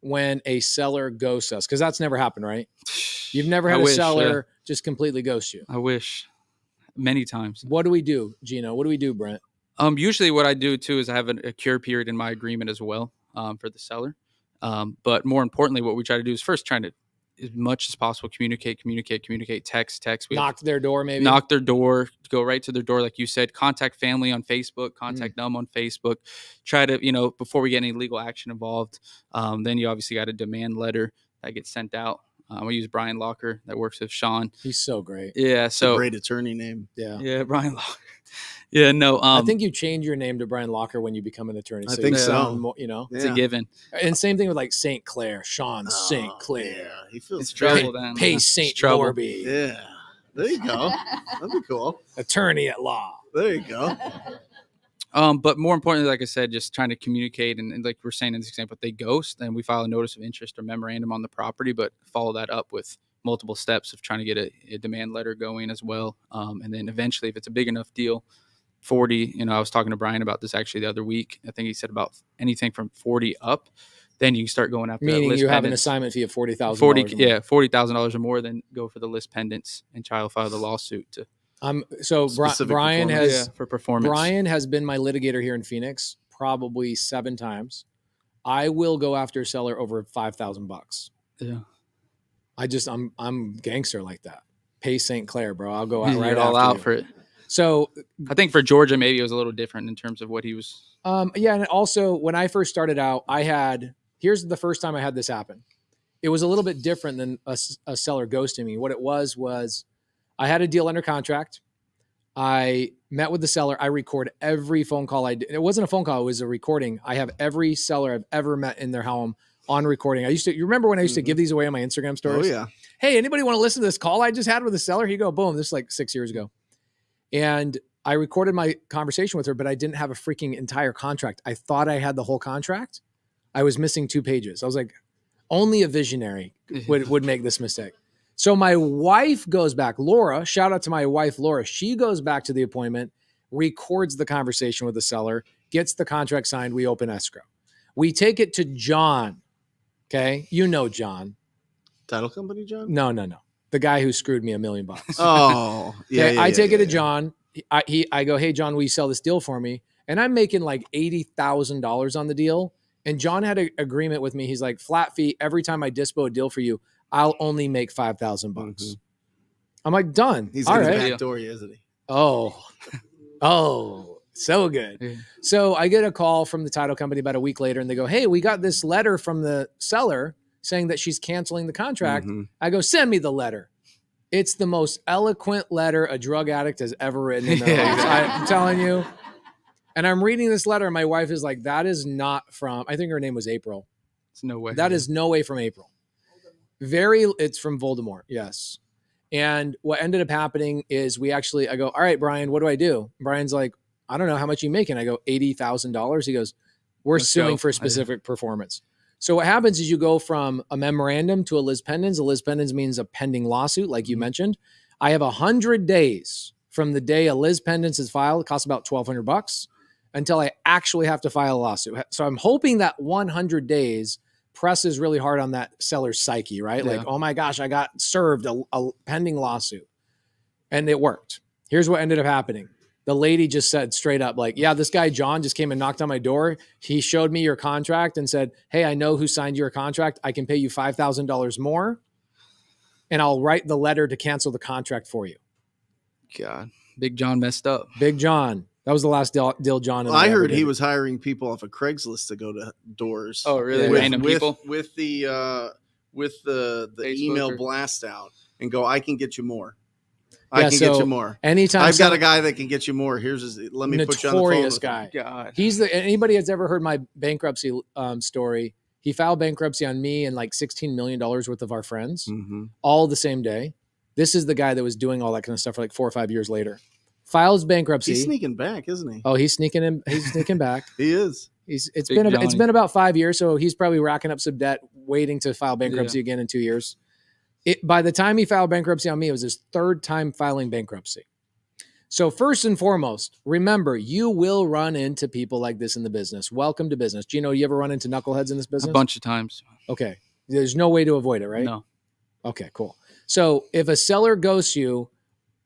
when a seller ghosts us? Because that's never happened, right? You've never had a seller just completely ghost you. I wish. Many times. What do we do, Gino? What do we do, Brent? Usually what I do too is I have a cure period in my agreement as well for the seller. But more importantly, what we try to do is first trying to, as much as possible, communicate, text. Knock their door, maybe. Knock their door, go right to their door, like you said. Contact family on Facebook, contact them on Facebook. Try to, before we get any legal action involved, then you obviously got a demand letter that gets sent out. We use Brian Locker that works with Sean. He's so great. Yeah, so great attorney name. Yeah, Brian Locker. Yeah, no. I think you change your name to Brian Locker when you become an attorney. I think so. More, it's a given. And same thing with like St. Clair, Sean St. Clair. Yeah, he feels trouble then. Pace St. Morby. Yeah, there you go. That'd be cool. Attorney at law. There you go. But more importantly, like I said, just trying to communicate and like we're saying in this example, if they ghost, then we file a notice of interest or memorandum on the property, but follow that up with multiple steps of trying to get a demand letter going as well. And then eventually, if it's a big enough deal, 40, I was talking to Brian about this actually the other week. I think he said about anything from 40 up, then you can start going after meaning that list you pendants. have an assignment fee of $40,000. $40,000 or more, then go for the list pendants and try to file the lawsuit to. So Brian has for performance. Brian has been my litigator here in Phoenix probably 7 times. I will go after a seller over $5,000. Yeah. I'm gangster like that. Pay St. Clair, bro. I'll go out right all after out you. for it. So I think for Georgia, maybe it was a little different in terms of what he was. Yeah. And also when I first started out, here's the first time I had this happen. It was a little bit different than a seller ghosting me. What it was I had a deal under contract. I met with the seller. I record every phone call I did. It wasn't a phone call. It was a recording. I have every seller I've ever met in their home on recording. You remember when I used to give these away on my Instagram stories? Oh yeah. hey, anybody want to listen to this call I just had with the seller? He go, boom, this is like 6 years ago. And I recorded my conversation with her, but I didn't have a freaking entire contract. I thought I had the whole contract. I was missing 2 pages. I was like, only a visionary would make this mistake. So my wife goes back, Laura, shout out to my wife, Laura. She goes back to the appointment, records the conversation with the seller, gets the contract signed. We open escrow. We take it to John. Okay. You know, John. Title company, John? No. The guy who screwed me $1 million. Oh, yeah. Okay, yeah I take it to yeah. John. I go, hey, John, will you sell this deal for me? And I'm making like $80,000 on the deal. And John had an agreement with me. He's like, flat fee, every time I dispo a deal for you, I'll only make $5,000 bucks. Mhm. I'm like, done. He's all going right. to backdoor you, isn't he? Oh, so good. Yeah. So I get a call from the title company about a week later, and they go, hey, we got this letter from the seller saying that she's canceling the contract. Mhm. I go, send me the letter. It's the most eloquent letter a drug addict has ever written in their Yeah, lives. exactly. I'm telling you. And I'm reading this letter, and my wife is like, that is not from, I think her name was April. It's no way. That is no way from April. It's from Voldemort. Yes. And what ended up happening is I go, all right, Brian, what do I do? Brian's like, I don't know, how much are you making? I go, $80,000. He goes, we're Let's suing go. for specific performance. So what happens is you go from a memorandum to a lis pendens. A lis pendens means a pending lawsuit, like you mentioned. I have 100 days from the day a lis pendens is filed. It costs about $1,200 until I actually have to file a lawsuit. So I'm hoping that 100 days presses really hard on that seller's psyche, right? Yeah. Like, oh my gosh, I got served a pending lawsuit. And it worked. Here's what ended up happening. The lady just said straight up, like, yeah, this guy, John, just came and knocked on my door. He showed me your contract and said, hey, I know who signed your contract. I can pay you $5,000 more, and I'll write the letter to cancel the contract for you. God, Big John messed up. Big John. That was the last deal John and I ever heard he did. was hiring people off of Craigslist to go to doors. Oh, really? Yeah. Random people? With the email Facebook or- blast out and go, I can get you more. Yeah, I can so get you more. Anytime I've got a guy that can get you more. Here's his. Let me put you on the phone. notorious with him. guy. God. He's anybody that's ever heard my bankruptcy story. He filed bankruptcy on me and like $16 million worth of our friends, Mhm. all the same day. This is the guy that was doing all that kind of stuff for like 4 or 5 years later. Files bankruptcy. He's sneaking back, isn't he? Oh, he's sneaking in. He's sneaking back. He is. It's Big been Johnny. about 5 years, so he's probably racking up some debt, waiting to file bankruptcy again in 2 years. By the time he filed bankruptcy on me, it was his 3rd time filing bankruptcy. So first and foremost, remember, you will run into people like this in the business. Welcome to business. Gino, you ever run into knuckleheads in this business? A bunch of times. Okay. There's no way to avoid it, right? No. Okay, cool. So if a seller ghosts you,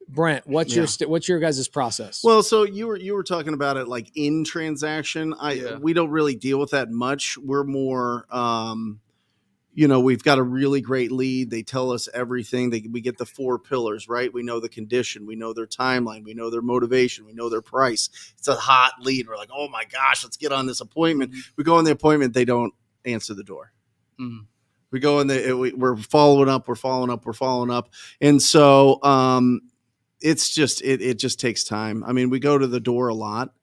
Brent, what's your guys' process? Well, so you were talking about it like in transaction. Yeah. We don't really deal with that much. We're more, we've got a really great lead. They tell us everything. We get the 4 pillars, right? We know the condition. We know their timeline. We know their motivation. We know their price. It's a hot lead. We're like, oh my gosh, let's get on this appointment. Mm-hmm. We go on the appointment. They don't answer the door. Mhm. We go in we're following up. We're following up. And so, it's just, it just takes time. I mean, we go to the door a lot.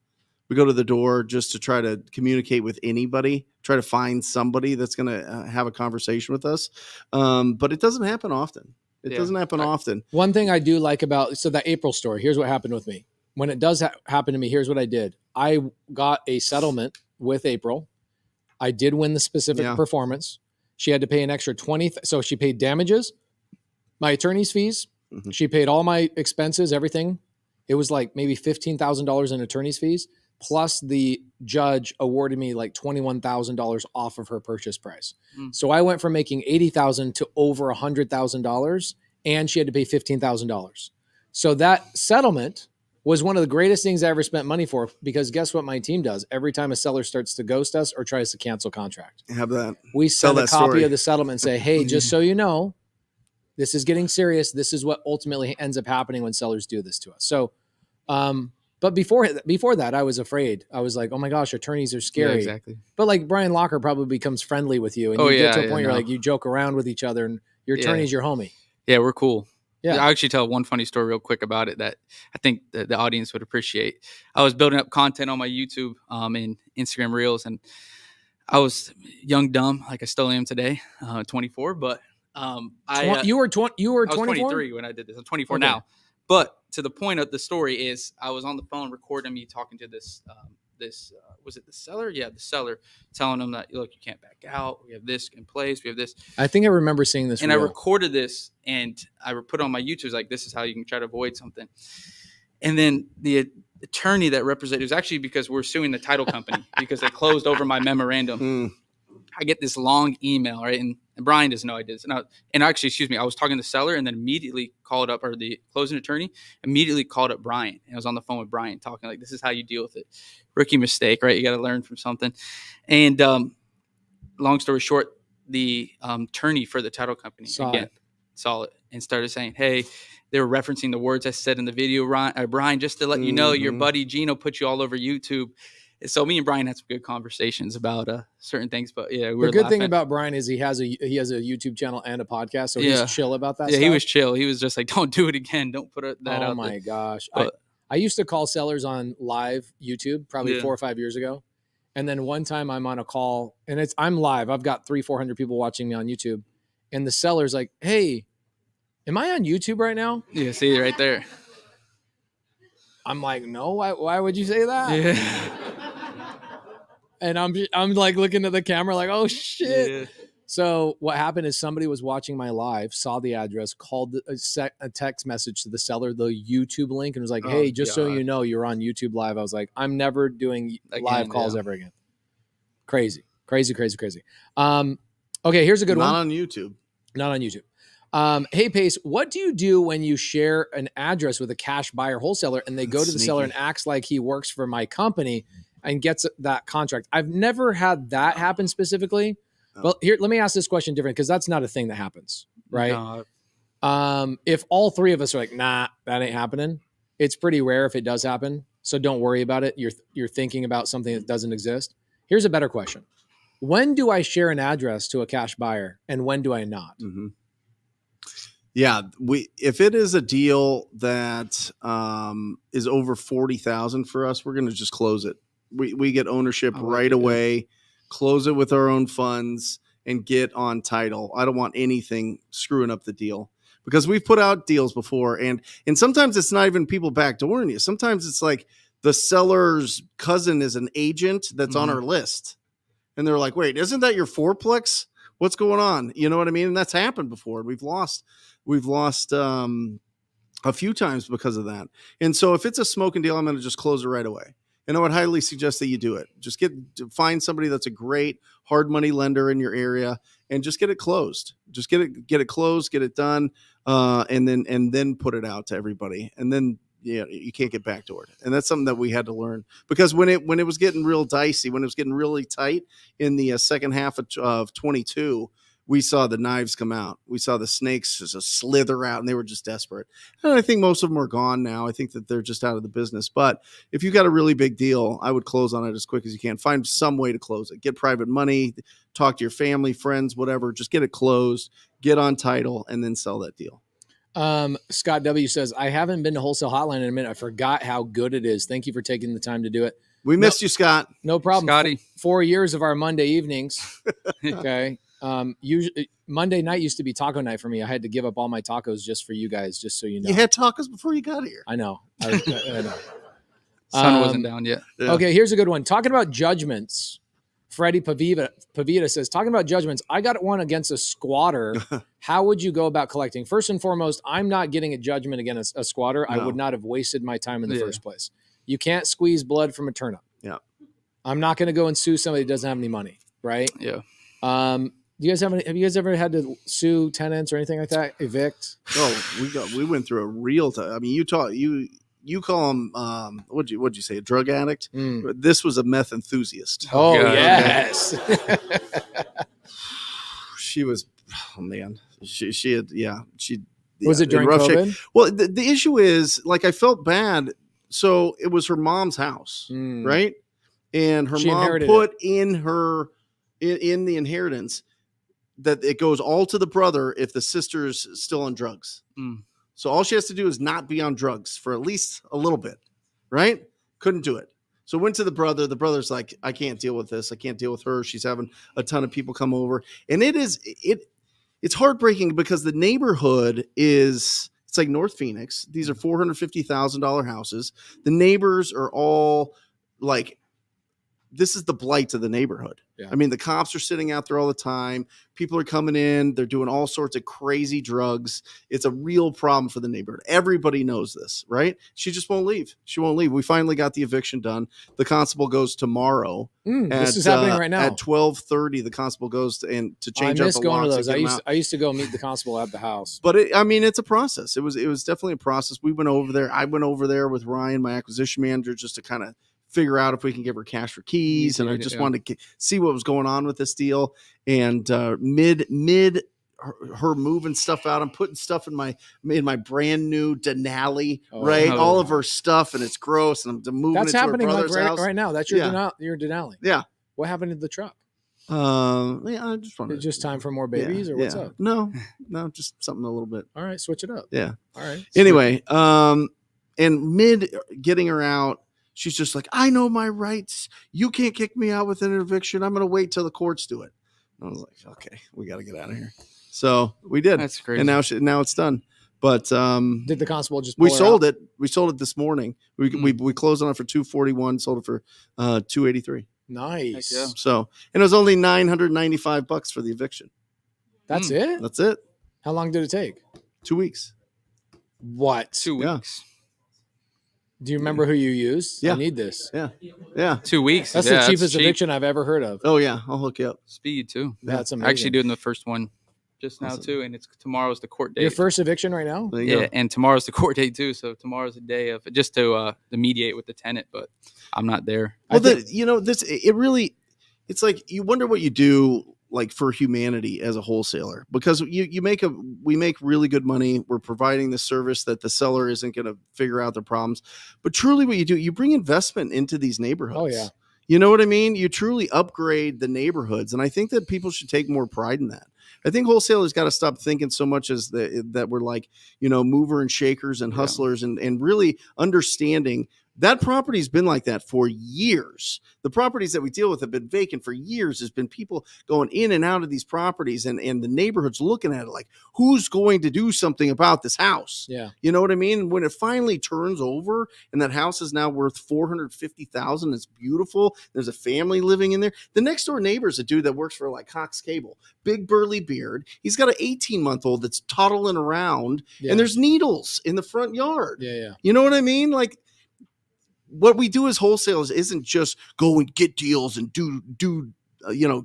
We go to the door just to try to communicate with anybody, try to find somebody that's going to have a conversation with us. But it doesn't happen often. It Yeah. doesn't happen often. One thing I do like about, so that April story, here's what happened with me. When it does happen to me, here's what I did. I got a settlement with April. I did win the specific performance. She had to pay an extra 20. So she paid damages, my attorney's fees. Mhm. She paid all my expenses, everything. It was like maybe $15,000 in attorney's fees. Plus the judge awarded me like $21,000 off of her purchase price. Mm. So I went from making $80,000 to over $100,000, and she had to pay $15,000. So that settlement was one of the greatest things I ever spent money for, because guess what my team does? Every time a seller starts to ghost us or tries to cancel contract, Have that. we send a that copy story. of the settlement and say, hey, just so you know, this is getting serious. This is what ultimately ends up happening when sellers do this to us. So, but before that, I was afraid. I was like, oh my gosh, attorneys are scary. Yeah, exactly. But like Brian Locker probably becomes friendly with you, and Oh, you get to a yeah, point yeah, where no. like you joke around with each other, and your Yeah. attorney's your homie. Yeah, we're cool. Yeah. I'll actually tell one funny story real quick about it that I think the audience would appreciate. I was building up content on my YouTube and Instagram Reels, and I was young, dumb, like I still am today, 24. But You were 20. You were I was 24. 23 when I did this. I'm 24 Okay. now. But to the point of the story is, I was on the phone recording me talking to this was it the seller? Yeah, the seller, telling him that, look, you can't back out. We have this in place. We have this. I think I remember seeing this. And reel. I recorded this, and I put on my YouTube, like, this is how you can try to avoid something. And then the attorney that represented, it was actually because we're suing the title company because they closed over my memorandum. I get this long email, right? And Brian doesn't know I did this. And actually, excuse me, I was talking to the seller and then immediately called up, or the closing attorney immediately called up Brian. And I was on the phone with Brian talking like, this is how you deal with it. Rookie mistake, right? You got to learn from something. And long story short, the attorney for the title company saw it and started saying, hey, they were referencing the words I said in the video, Brian, just to let you know, your buddy Gino put you all over YouTube. So me and Brian had some good conversations about certain things, but yeah, the good thing about Brian is he has a YouTube channel and a podcast, so he's chill about that. Yeah, stuff. He was chill. He was just like, don't do it again. Don't put that out. Oh my there. gosh. I used to call sellers on live YouTube probably 4 or 5 years ago. And then one time I'm on a call and I'm live. I've got 300-400 people watching me on YouTube. And the seller's like, hey, am I on YouTube right now? Yeah, see right there. I'm like, no, why would you say that? Yeah. And I'm like looking at the camera like, oh shit. Yeah. So what happened is somebody was watching my live, saw the address, called a text message to the seller, the YouTube link, and was like, hey, just so you know, you're on YouTube live. I was like, I'm never doing live calls ever again. Crazy. Okay, here's a good one. Not on YouTube. Not on YouTube. Hey, Pace, what do you do when you share an address with a cash buyer wholesaler and they go to the seller and acts like he works for my company and gets that contract? I've never had that happen specifically. Well, here, let me ask this question different, because that's not a thing that happens, right? No. If all three of us are like, nah, that ain't happening, it's pretty rare if it does happen. So don't worry about it. You're thinking about something that doesn't exist. Here's a better question. When do I share an address to a cash buyer and when do I not? Mm-hmm. Yeah, if it is a deal that is over 40,000 for us, we're going to just close it. We get ownership right away, close it with our own funds, and get on title. I don't want anything screwing up the deal, because we've put out deals before, and sometimes it's not even people backdooring you. Sometimes it's like the seller's cousin is an agent that's on our list, and they're like, "Wait, isn't that your fourplex? What's going on?" You know what I mean? And that's happened before. We've lost a few times because of that. And so if it's a smoking deal, I'm going to just close it right away. And I would highly suggest that you do it. Just find somebody that's a great hard money lender in your area and just get it closed. Just get it closed, get it done, and then put it out to everybody. And then you can't get backdoored. And that's something that we had to learn, because when it was getting real dicey, when it was getting really tight in the second half of 22, we saw the knives come out. We saw the snakes just slither out, and they were just desperate. And I think most of them are gone now. I think that they're just out of the business. But if you got a really big deal, I would close on it as quick as you can. Find some way to close it. Get private money, talk to your family, friends, whatever. Just get it closed, get on title, and then sell that deal. Scott W. says, I haven't been to Wholesale Hotline in a minute. I forgot how good it is. Thank you for taking the time to do it. We missed you, Scott. No problem. Scotty. 4 years of our Monday evenings. Okay. Usually Monday night used to be taco night for me. I had to give up all my tacos just for you guys, just so you know. You had tacos before you got here. I know. I know. Sun wasn't down yet. Yeah. Okay, here's a good one. Talking about judgments. Freddie Pavita says, talking about judgments, I got one against a squatter. How would you go about collecting? First and foremost, I'm not getting a judgment against a squatter. No. I would not have wasted my time in the first place. You can't squeeze blood from a turnip. Yeah. I'm not going to go and sue somebody that doesn't have any money, right? Yeah. Do you guys have you guys ever had to sue tenants or anything like that? Evict? Oh, we went through a real time. I mean, you call them what'd you say, a drug addict? This was a meth enthusiast. Oh yes. She was, oh man, she had was it during COVID? Shape. Well, the issue is, like, I felt bad. So it was her mom's house, right? And her mom put in the inheritance that it goes all to the brother if the sister's still on drugs. So all she has to do is not be on drugs for at least a little bit, right? Couldn't do it. So went to the brother. The brother's like, I can't deal with this. I can't deal with her. She's having a ton of people come over. And it's heartbreaking because the neighborhood it's like North Phoenix. These are $450,000 houses. The neighbors are all like, this is the blight of the neighborhood. Yeah. I mean, the cops are sitting out there all the time. People are coming in. They're doing all sorts of crazy drugs. It's a real problem for the neighborhood. Everybody knows this, right? She just won't leave. She won't leave. We finally got the eviction done. The constable goes tomorrow. This is happening right now. At 12:30, the constable goes to change I up miss the going to locks. those. I used to go meet the constable at the house. But it's a process. It was definitely a process. We went over there. I went over there with Ryan, my acquisition manager, just to kind of figure out if we can give her cash for keys. And I just wanted to see what was going on with this deal. And mid her moving stuff out, I'm putting stuff in my brand new Denali, right? All of her stuff, and it's gross. And I'm moving That's it to happening her brother's house right now. That's your Denali. Yeah. What happened to the truck? I just wanted. It's just time for more babies, or what's up? No, just something a little bit. All right, switch it up. Yeah. All right. Anyway, and mid getting her out, she's just like, I know my rights. You can't kick me out with an eviction. I'm going to wait till the courts do it. I was like, okay, we got to get out of here. So we did. That's crazy. And now it's done. But did the constable just? We sold it. We sold it this morning. We closed on it for $241. Sold it for $283. Nice. Yeah. So, and it was only $995 for the eviction. That's it. That's it. How long did it take? 2 weeks. What? 2 weeks. Do you remember who you used? Yeah. I need this. Yeah. 2 weeks. That's the cheapest eviction I've ever heard of. Oh yeah, I'll hook you up. Speed too. That's amazing. I'm actually doing the first one just now too, and tomorrow's the court date. Your first eviction right now? There you go. And tomorrow's the court date too. So tomorrow's the day of just to mediate with the tenant, but I'm not there. Well, it's like you wonder what you do like for humanity as a wholesaler, because we make really good money. We're providing the service that the seller isn't going to figure out their problems, but truly what you do, you bring investment into these neighborhoods. Oh yeah. You know what I mean? You truly upgrade the neighborhoods. And I think that people should take more pride in that. I think wholesalers got to stop thinking so much as that we're like, mover and shakers and hustlers and really understanding that property's been like that for years. The properties that we deal with have been vacant for years. There's been people going in and out of these properties and the neighborhood's looking at it like, who's going to do something about this house? Yeah. You know what I mean? When it finally turns over and that house is now worth $450,000, it's beautiful. There's a family living in there. The next door neighbor is a dude that works for like Cox Cable, big burly beard. He's got an 18-month-old that's toddling around and there's needles in the front yard. Yeah. You know what I mean? Like, what we do as wholesalers isn't just go and get deals and do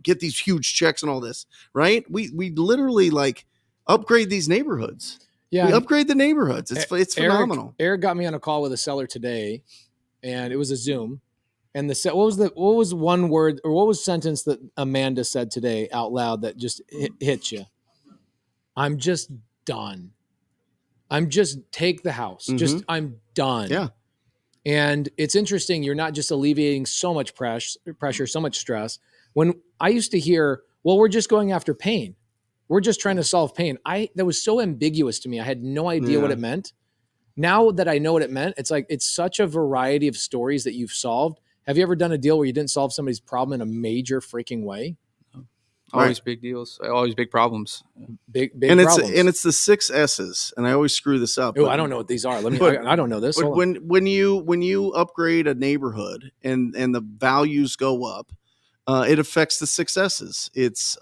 get these huge checks and all this, right? We literally like upgrade these neighborhoods. Yeah, we upgrade the neighborhoods. It's phenomenal. Eric got me on a call with a seller today, and it was a Zoom. And what was one word or what was sentence that Amanda said today out loud that just hit you? I'm just done. Take the house. Mm-hmm. I'm done. Yeah. And it's interesting. You're not just alleviating so much pressure, so much stress. When I used to hear, well, we're just going after pain. We're just trying to solve pain. That was so ambiguous to me. I had no idea what it meant. Now that I know what it meant, it's like, it's such a variety of stories that you've solved. Have you ever done a deal where you didn't solve somebody's problem in a major freaking way? Always big deals. Always big problems. Big and problems. It's the 6 S's, and I always screw this up. Oh, I don't know what these are. I don't know this. But when you upgrade a neighborhood and the values go up, it affects the 6 S's. It's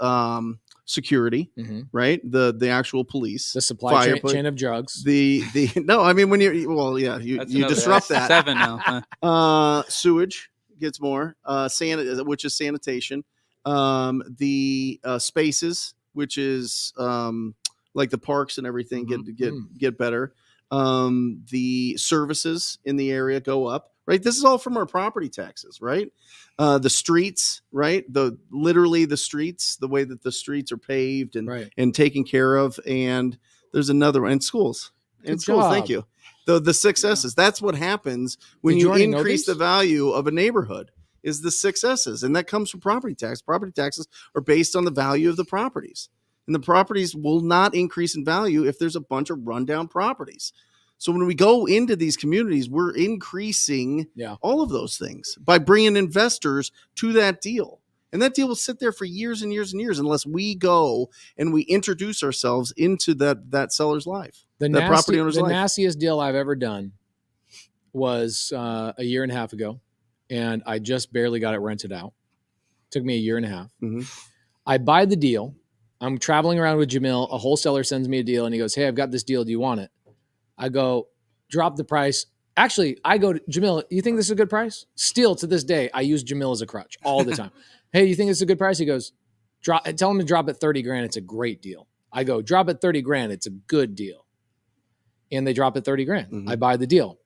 security, right? The actual police, the supply chain of drugs. No, I mean when you disrupt that. 7 now. Sewage gets more. Which is sanitation. The spaces, which is like the parks and everything, get better. The services in the area go up, right? This is all from our property taxes, right? The streets, right? Literally the streets, the way that the streets are paved and taken care of. And there's another one, and schools. Good schools, job. thank you. The 6 S's. That's what happens when you increase the value of a neighborhood. Is the 6 S's, and that comes from property tax. Property taxes are based on the value of the properties, and the properties will not increase in value if there's a bunch of rundown properties. So when we go into these communities, we're increasing all of those things by bringing investors to that deal. And that deal will sit there for years and years and years unless we go and we introduce ourselves into that seller's life, that property owner's life. The nastiest deal I've ever done was a year and a half ago, and I just barely got it rented out. Took me a year and a half. Mm-hmm. I buy the deal. I'm traveling around with Jamil. A wholesaler sends me a deal, and he goes, "Hey, I've got this deal. Do you want it?" I go, "Drop the price." Actually, I go to Jamil. You think this is a good price? Still to this day, I use Jamil as a crutch all the time. Hey, you think it's a good price? He goes, tell him to drop at 30 grand. It's a great deal. I go, drop at 30 grand. It's a good deal. And they drop at 30 grand. Mm-hmm. I buy the deal.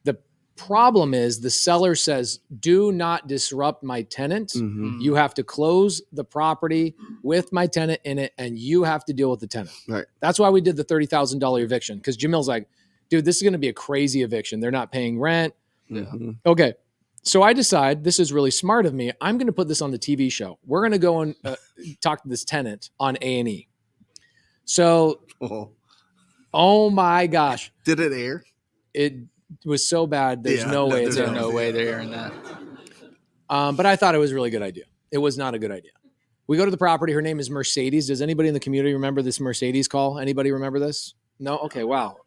The problem is the seller says, do not disrupt my tenant. Mm-hmm. You have to close the property with my tenant in it, and you have to deal with the tenant. Right. That's why we did the $30,000 eviction, because Jamil's like, dude, this is going to be a crazy eviction. They're not paying rent. Mm-hmm. Okay. So I decide, this is really smart of me. I'm going to put this on the TV show. We're going to go and talk to this tenant on A&E. So, oh my gosh. Did it air? It was so bad. There's no way. There's no way they're airing that. But I thought it was a really good idea. It was not a good idea. We go to the property. Her name is Mercedes. Does anybody in the community remember this Mercedes call? Anybody remember this? No? Okay. Wow.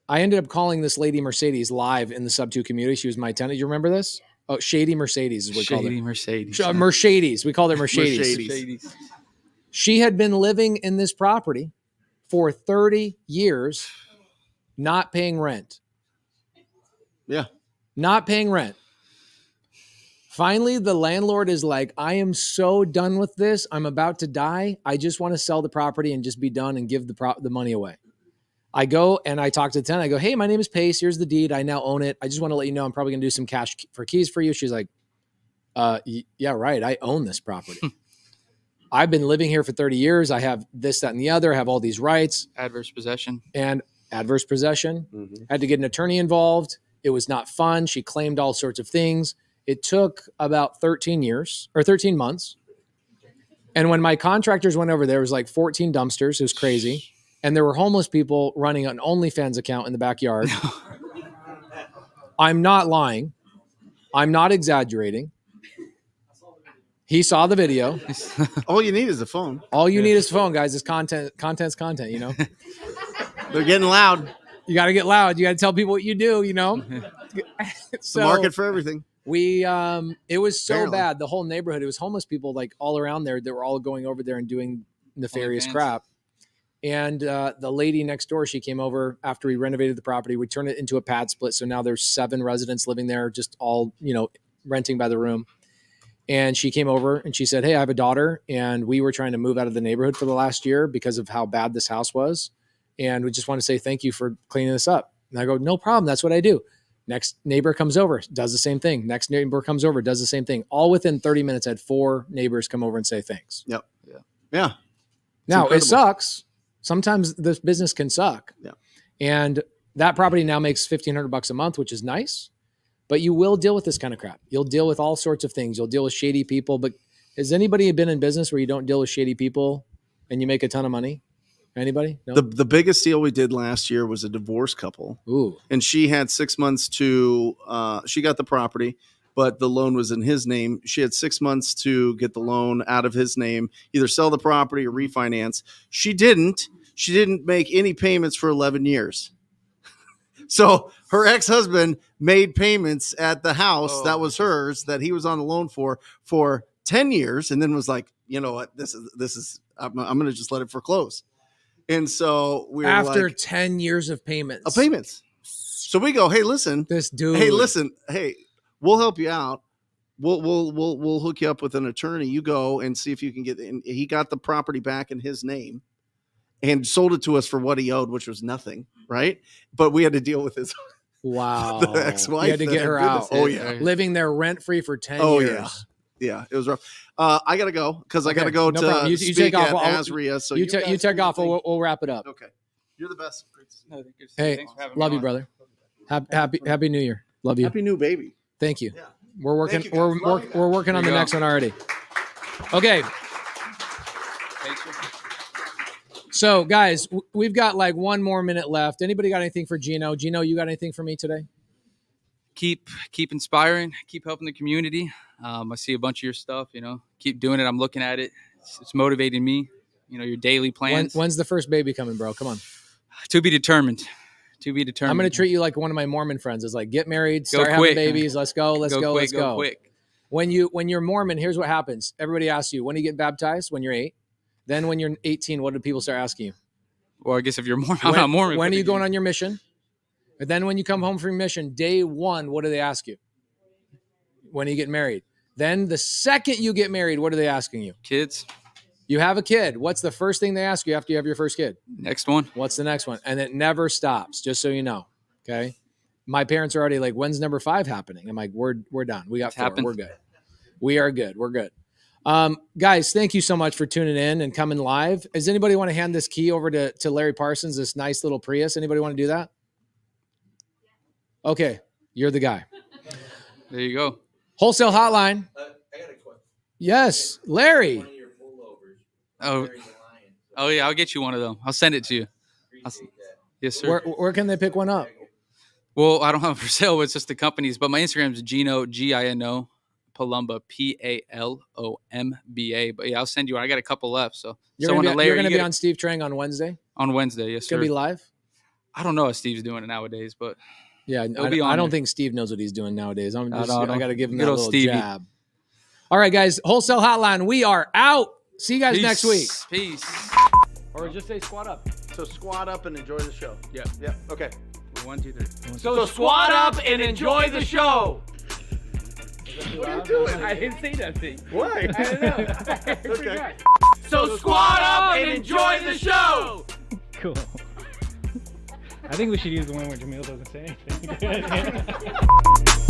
I ended up calling this lady Mercedes live in the sub-2 community. She was my tenant. You remember this? Oh, Shady Mercedes is what we called it. Shady Mercedes. Mercedes. We called it Mercedes. She had been living in this property for 30 years, not paying rent. Yeah. Not paying rent. Finally, the landlord is like, I am so done with this. I'm about to die. I just want to sell the property and just be done and give the money away. I go and I talk to the tenant. I go, hey, my name is Pace. Here's the deed. I now own it. I just want to let you know I'm probably going to do some cash for keys for you. She's like, yeah, right. I own this property. I've been living here for 30 years. I have this, that, and the other. I have all these rights. Adverse possession. And adverse possession. Mm-hmm. Had to get an attorney involved. It was not fun. She claimed all sorts of things. It took about 13 months. And when my contractors went over there, it was like 14 dumpsters. It was crazy. And there were homeless people running an OnlyFans account in the backyard. I'm not lying. I'm not exaggerating. He saw the video. All you need is a phone. All you need is a phone, guys. It's content. Content's content, you know? They're getting loud. You got to get loud. You got to tell people what you do, you know? So, the market for everything. It was so Barely. bad. The whole neighborhood, it was homeless people like all around there that were all going over there and doing nefarious crap. And the lady next door, she came over after we renovated the property. We turned it into a pad split. So now there's 7 residents living there, just all, renting by the room. And she came over and she said, hey, I have a daughter. And we were trying to move out of the neighborhood for the last year because of how bad this house was. And we just want to say thank you for cleaning this up. And I go, no problem. That's what I do. Next neighbor comes over, does the same thing. Next neighbor comes over, does the same thing. All within 30 minutes, I had 4 neighbors come over and say thanks. Yep. Yeah. It's now, incredible. it sucks. Sometimes this business can suck. Yeah. And that property now makes $1,500 a month, which is nice. But you will deal with this kind of crap. You'll deal with all sorts of things. You'll deal with shady people. But has anybody been in business where you don't deal with shady people and you make a ton of money? Anybody? No? The biggest deal we did last year was a divorced couple. Ooh. And she had 6 months to, she got the property, but the loan was in his name. She had 6 months to get the loan out of his name, either sell the property or refinance. She didn't make any payments for 11 years. So her ex-husband made payments at the house that was hers, that he was on a loan for 10 years. And then was like, you know what, this is, I'm going to just let it foreclose. And so we were after like, 10 years of payments. So we go, hey, listen, this dude. Hey, we'll help you out. We'll hook you up with an attorney. You go and see if you can get. And he got the property back in his name, and sold it to us for what he owed, which was nothing, right? But we had to deal with his. Wow. The ex-wife. You had to get her out. Oh yeah, living there rent free for 10 oh years. Yeah, it was rough. I gotta go because I gotta go no to problem. You speak take off. at Azria. So you guys take do off. your thing. We'll wrap it up. Okay, you're the best. Hey, love you, brother. Happy New Year. Love you. Happy new baby. Thank you. Yeah. We're working. Thank you, guys. We're working on the next one already. Okay. So, guys, we've got like 1 more minute left. Anybody got anything for Gino? Gino, you got anything for me today? keep inspiring, keep helping the community. I see a bunch of your stuff, keep doing it. I'm looking at it. It's motivating me, your daily plans. When's the first baby coming, bro? Come on. To be determined. I'm going to treat you like one of my Mormon friends. It's like, get married, Go start quick. having babies. Let's go. Let's go. Quick, go quick. When you're Mormon, here's what happens. Everybody asks you, when do you get baptized? When you're 8. Then when you're 18, what do people start asking you? Well, I guess if you're Mormon, I'm not Mormon. When are you going on your mission? And then when you come home from your mission, day 1, what do they ask you? When are you getting married? Then the second you get married, what are they asking you? Kids. You have a kid. What's the first thing they ask you after you have your first kid? Next one. What's the next one? And it never stops, just so you know. Okay. My parents are already like, when's number 5 happening? I'm like, we're done. We got 4. We're good. We are good. We're good. Guys, thank you so much for tuning in and coming live. Does anybody want to hand this key over to Larry Parsons, this nice little Prius? Anybody want to do that? Okay. You're the guy. There you go. Wholesale Hotline. I got a question. Yes. Larry. One of your pullovers. Oh yeah. I'll get you one of them. I'll send it to you. Yes, sir. Where can they pick one up? Well, I don't have it for sale. It's just the companies, but my Instagram is Gino, Gino, Palumba, Palomba. But yeah, I'll send you one. I got a couple left. So you're going to be on Steve Trang on Wednesday? On Wednesday, yes, sir. Going to be live? I don't know if Steve's doing it nowadays, but yeah, I don't think Steve knows what he's doing nowadays. I got to give him that little Stevie. jab. All right, guys. Wholesale Hotline. We are out. See you guys next week. Peace. Or just say squat up. So squat up and enjoy the show. Yeah. Yeah. Okay. 1, 2, 3. So squat up and enjoy the show. What are you doing? I didn't say nothing. Why? I don't know. Okay. So squat up and enjoy the show. Cool. I think we should use the one where Jamil doesn't say anything.